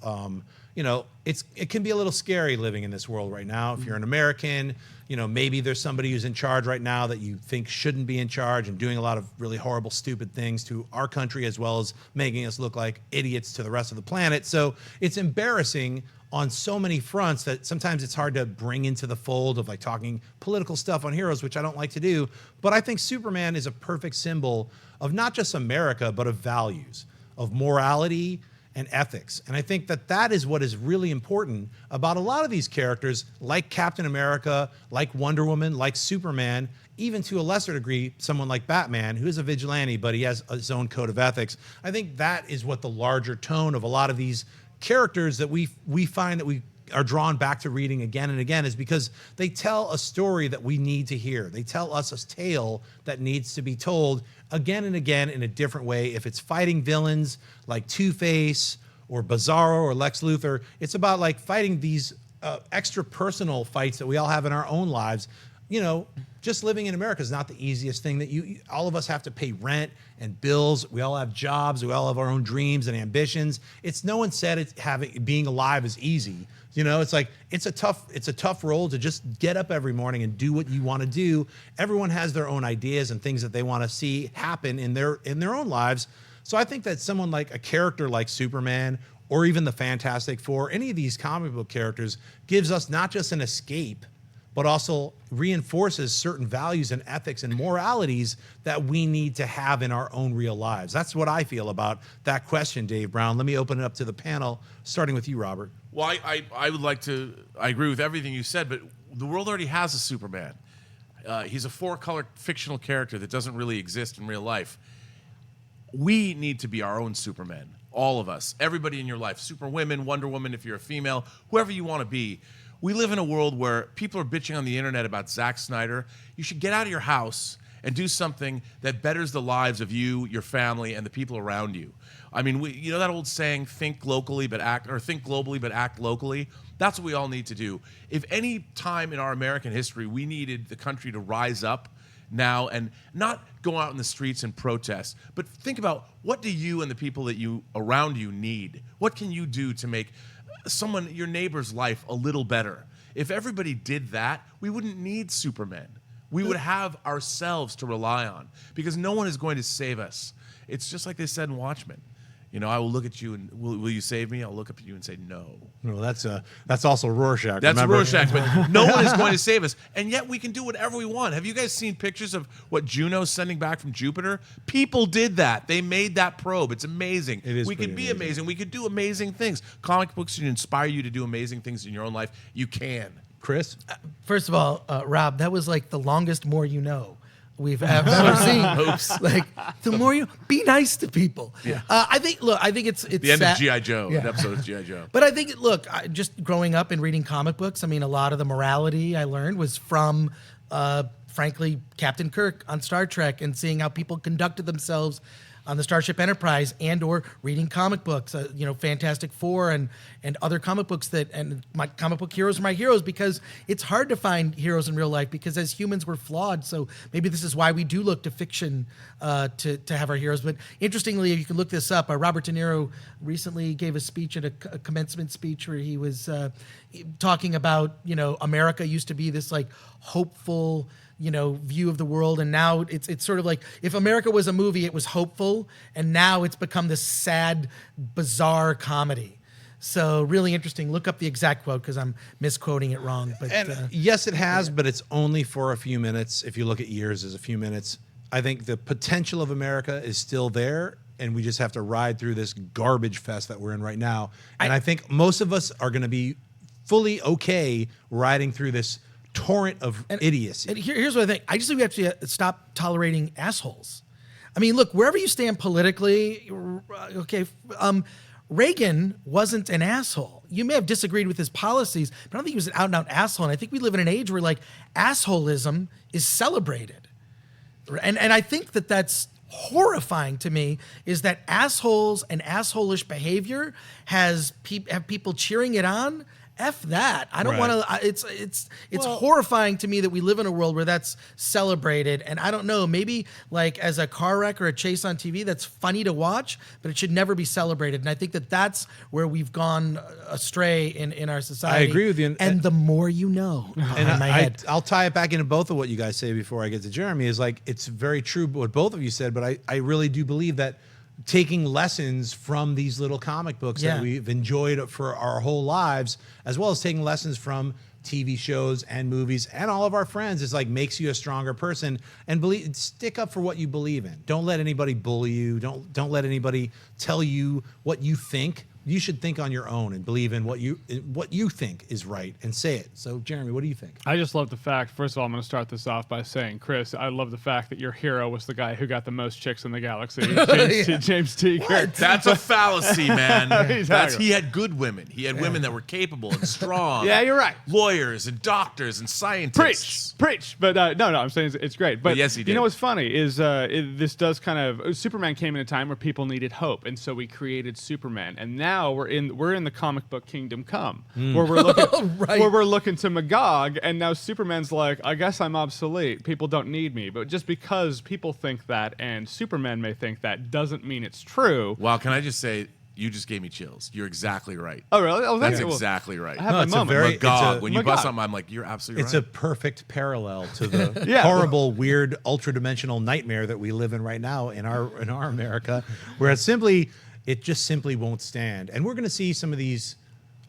it can be a little scary living in this world right now. If you're an American, maybe there's somebody who's in charge right now that you think shouldn't be in charge and doing a lot of really horrible, stupid things to our country, as well as making us look like idiots to the rest of the planet. So it's embarrassing on so many fronts that sometimes it's hard to bring into the fold of like talking political stuff on heroes, which I don't like to do. But I think Superman is a perfect symbol of not just America, but of values, of morality and ethics. And I think that that is what is really important about a lot of these characters, like Captain America, like Wonder Woman, like Superman, even to a lesser degree, someone like Batman, who is a vigilante, but he has his own code of ethics. I think that is what the larger tone of a lot of these characters that we find that we are drawn back to reading again and again is because they tell a story that we need to hear. They tell us a tale that needs to be told again and again in a different way. If it's fighting villains like Two-Face or Bizarro or Lex Luthor, it's about like fighting these extra personal fights that we all have in our own lives. Just living in America is not the easiest thing. That all of us have to pay rent and bills. We all have jobs. We all have our own dreams and ambitions. No one said being alive is easy. It's like it's a tough role to just get up every morning and do what you want to do. Everyone has their own ideas and things that they want to see happen in their own lives. So I think that someone like a character like Superman or even the Fantastic Four, any of these comic book characters, gives us not just an escape, but also reinforces certain values and ethics and moralities that we need to have in our own real lives. That's what I feel about that question, Dave Brown. Let me open it up to the panel, starting with you, Robert. Well, I would like to, I agree with everything you said, but the world already has a Superman. He's a four-color fictional character that doesn't really exist in real life. We need to be our own Superman, all of us, everybody in your life, Superwomen, Wonder Woman, if you're a female, whoever you want to be. We live in a world where people are bitching on the internet about Zack Snyder. You should get out of your house and do something that betters the lives of you, your family, and the people around you. I mean, you know that old saying, think globally but act locally? That's what we all need to do. If any time in our American history we needed the country to rise up now and not go out in the streets and protest, but think about, what do you and the people that you around you need? What can you do to make your neighbor's life a little better? If everybody did that, we wouldn't need Superman. We would have ourselves to rely on because no one is going to save us. It's just like they said in Watchmen. I will look at you and will you save me? I'll look up at you and say no. No, that's also Rorschach. That's remember? Rorschach, but no one is going to save us. And yet we can do whatever we want. Have you guys seen pictures of what Juno's sending back from Jupiter? People did that. They made that probe. It's amazing. It is we could be amazing. We could do amazing things. Comic books should inspire you to do amazing things in your own life. You can. Chris? First of all, Rob, that was like the longest more you know we've ever seen. Oops. Like, the more you be nice to people. Yeah. I think it's The end sad. of G.I. Joe. Yeah. An episode of G.I. Joe. But I think, just growing up and reading comic books, I mean, a lot of the morality I learned was from, frankly, Captain Kirk on Star Trek and seeing how people conducted themselves on the Starship Enterprise, and or reading comic books, Fantastic Four and other comic books and my comic book heroes are my heroes, because it's hard to find heroes in real life because as humans we're flawed. So maybe this is why we do look to fiction to have our heroes. But interestingly, you can look this up. Robert De Niro recently gave a speech at a commencement speech where he was talking about, America used to be this like hopeful, view of the world, and now it's sort of like if America was a movie, it was hopeful, and now it's become this sad, bizarre comedy. So really interesting. Look up the exact quote because I'm misquoting it wrong. But yes, it has, but it's only for a few minutes. If you look at years as a few minutes, I think the potential of America is still there, and we just have to ride through this garbage fest that we're in right now. And I think most of us are going to be fully okay riding through this torrent of idiocy. And here's what I think. I just think we have to stop tolerating assholes. I mean, look, wherever you stand politically, okay, Reagan wasn't an asshole. You may have disagreed with his policies, but I don't think he was an out-and-out asshole. And I think we live in an age where, like, assholism is celebrated. And I think that that's horrifying to me, is that assholes and asshole-ish behavior have people cheering it on. F that. I don't want to. It's horrifying to me that we live in a world where that's celebrated. And I don't know, maybe like as a car wreck or a chase on TV, that's funny to watch, but it should never be celebrated. And I think that that's where we've gone astray in our society. I agree with you. And the more you know. And I'll tie it back into both of what you guys say before I get to Jeremy. Is like, it's very true what both of you said, but I really do believe that taking lessons from these little comic books that we've enjoyed for our whole lives, as well as taking lessons from TV shows and movies and all of our friends, is like makes you a stronger person. And stick up for what you believe in. Don't let anybody bully you. Don't let anybody tell you what you think. You should think on your own and believe in what you think is right and say it. So, Jeremy, what do you think? I just love the fact, first of all, I'm going to start this off by saying, Chris, I love the fact that your hero was the guy who got the most chicks in the galaxy, James T. Kirk. That's a fallacy, man. He had good women. He had women that were capable and strong. Yeah, you're right. Lawyers and doctors and scientists. Preach. But no, I'm saying it's great. But yes, he did. You know what's funny is this does kind of, Superman came in a time where people needed hope, and so we created Superman. And now we're in the comic book kingdom come, where we're looking to Magog, and now Superman's like, I guess I'm obsolete. People don't need me. But just because people think that and Superman may think that doesn't mean it's true. Well, can I just say, you just gave me chills. You're exactly right. Oh, really? Oh, that's exactly right. I have my moment. Magog. When you bust something, I'm like, you're absolutely right. It's a perfect parallel to the horrible, weird, ultra-dimensional nightmare that we live in right now in our America, where it just simply won't stand. And we're going to see some of these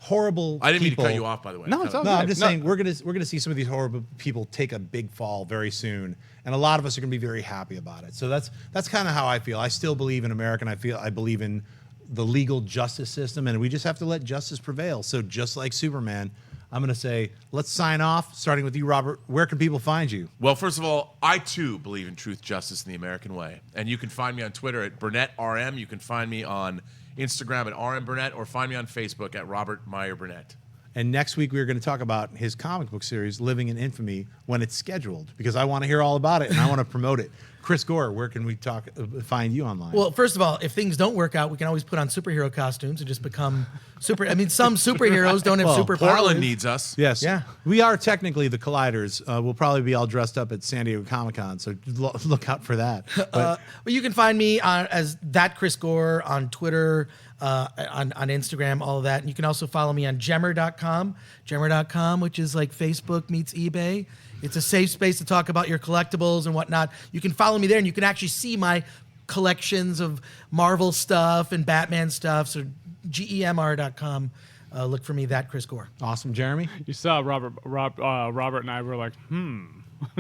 horrible I didn't people. mean to cut you off, by the way. No, it's all No, good. I'm just saying we're gonna see some of these horrible people take a big fall very soon, and a lot of us are gonna be very happy about it. So that's kind of how I feel. I still believe in America, and I believe in the legal justice system, and we just have to let justice prevail. So just like Superman, I'm gonna say, let's sign off. Starting with you, Robert. Where can people find you? Well, first of all, I too believe in truth, justice, and the American way. And you can find me on Twitter at BurnettRM. You can find me on Instagram at RM Burnett, or find me on Facebook at Robert Meyer Burnett. And next week we're going to talk about his comic book series, Living in Infamy, when it's scheduled, because I want to hear all about it and I want to promote it. Chris Gore, where can we find you online? Well, first of all, if things don't work out, we can always put on superhero costumes and just become super. I mean, some superheroes don't have superpowers. Portland needs us. Yes. Yeah. We are technically the Colliders. We'll probably be all dressed up at San Diego Comic-Con, so look out for that. Well, you can find me as that Chris Gore on Twitter, on Instagram, all of that. And you can also follow me on Gemmer.com, which is like Facebook meets eBay. It's a safe space to talk about your collectibles and whatnot. You can follow me there, and you can actually see my collections of Marvel stuff and Batman stuff. So gemr.com. Look for me, that Chris Gore. Awesome. Jeremy? You saw Robert and I were like,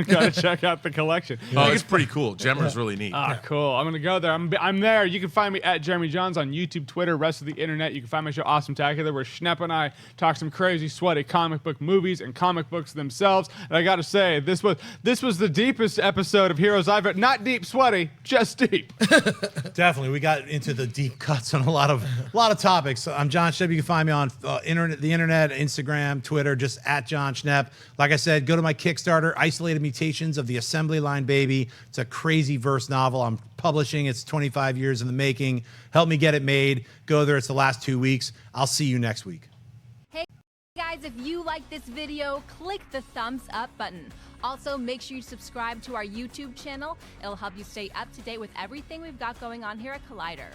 gotta check out the collection. Oh, it's pretty cool. Gemmer's really neat. Cool. I'm gonna go there. I'm there. You can find me at Jeremy Jahns on YouTube, Twitter, rest of the internet. You can find my show Awesome Tacular, where Schnepp and I talk some crazy, sweaty comic book movies and comic books themselves. And I gotta say, this was the deepest episode of Heroes I've ever. Not deep, sweaty, just deep. Definitely, we got into the deep cuts on a lot of topics. I'm Jon Schnepp. You can find me on the internet, Instagram, Twitter, just at Jon Schnepp. Like I said, go to my Kickstarter, Isolated Mutations of the Assembly Line Baby. It's a crazy verse novel I'm publishing. It's 25 years in the making. Help me get it made. Go there. It's the last 2 weeks. I'll see you next week. Hey guys, if you like this video, click the thumbs up button. Also, make sure you subscribe to our YouTube channel. It'll help you stay up to date with everything we've got going on here at Collider.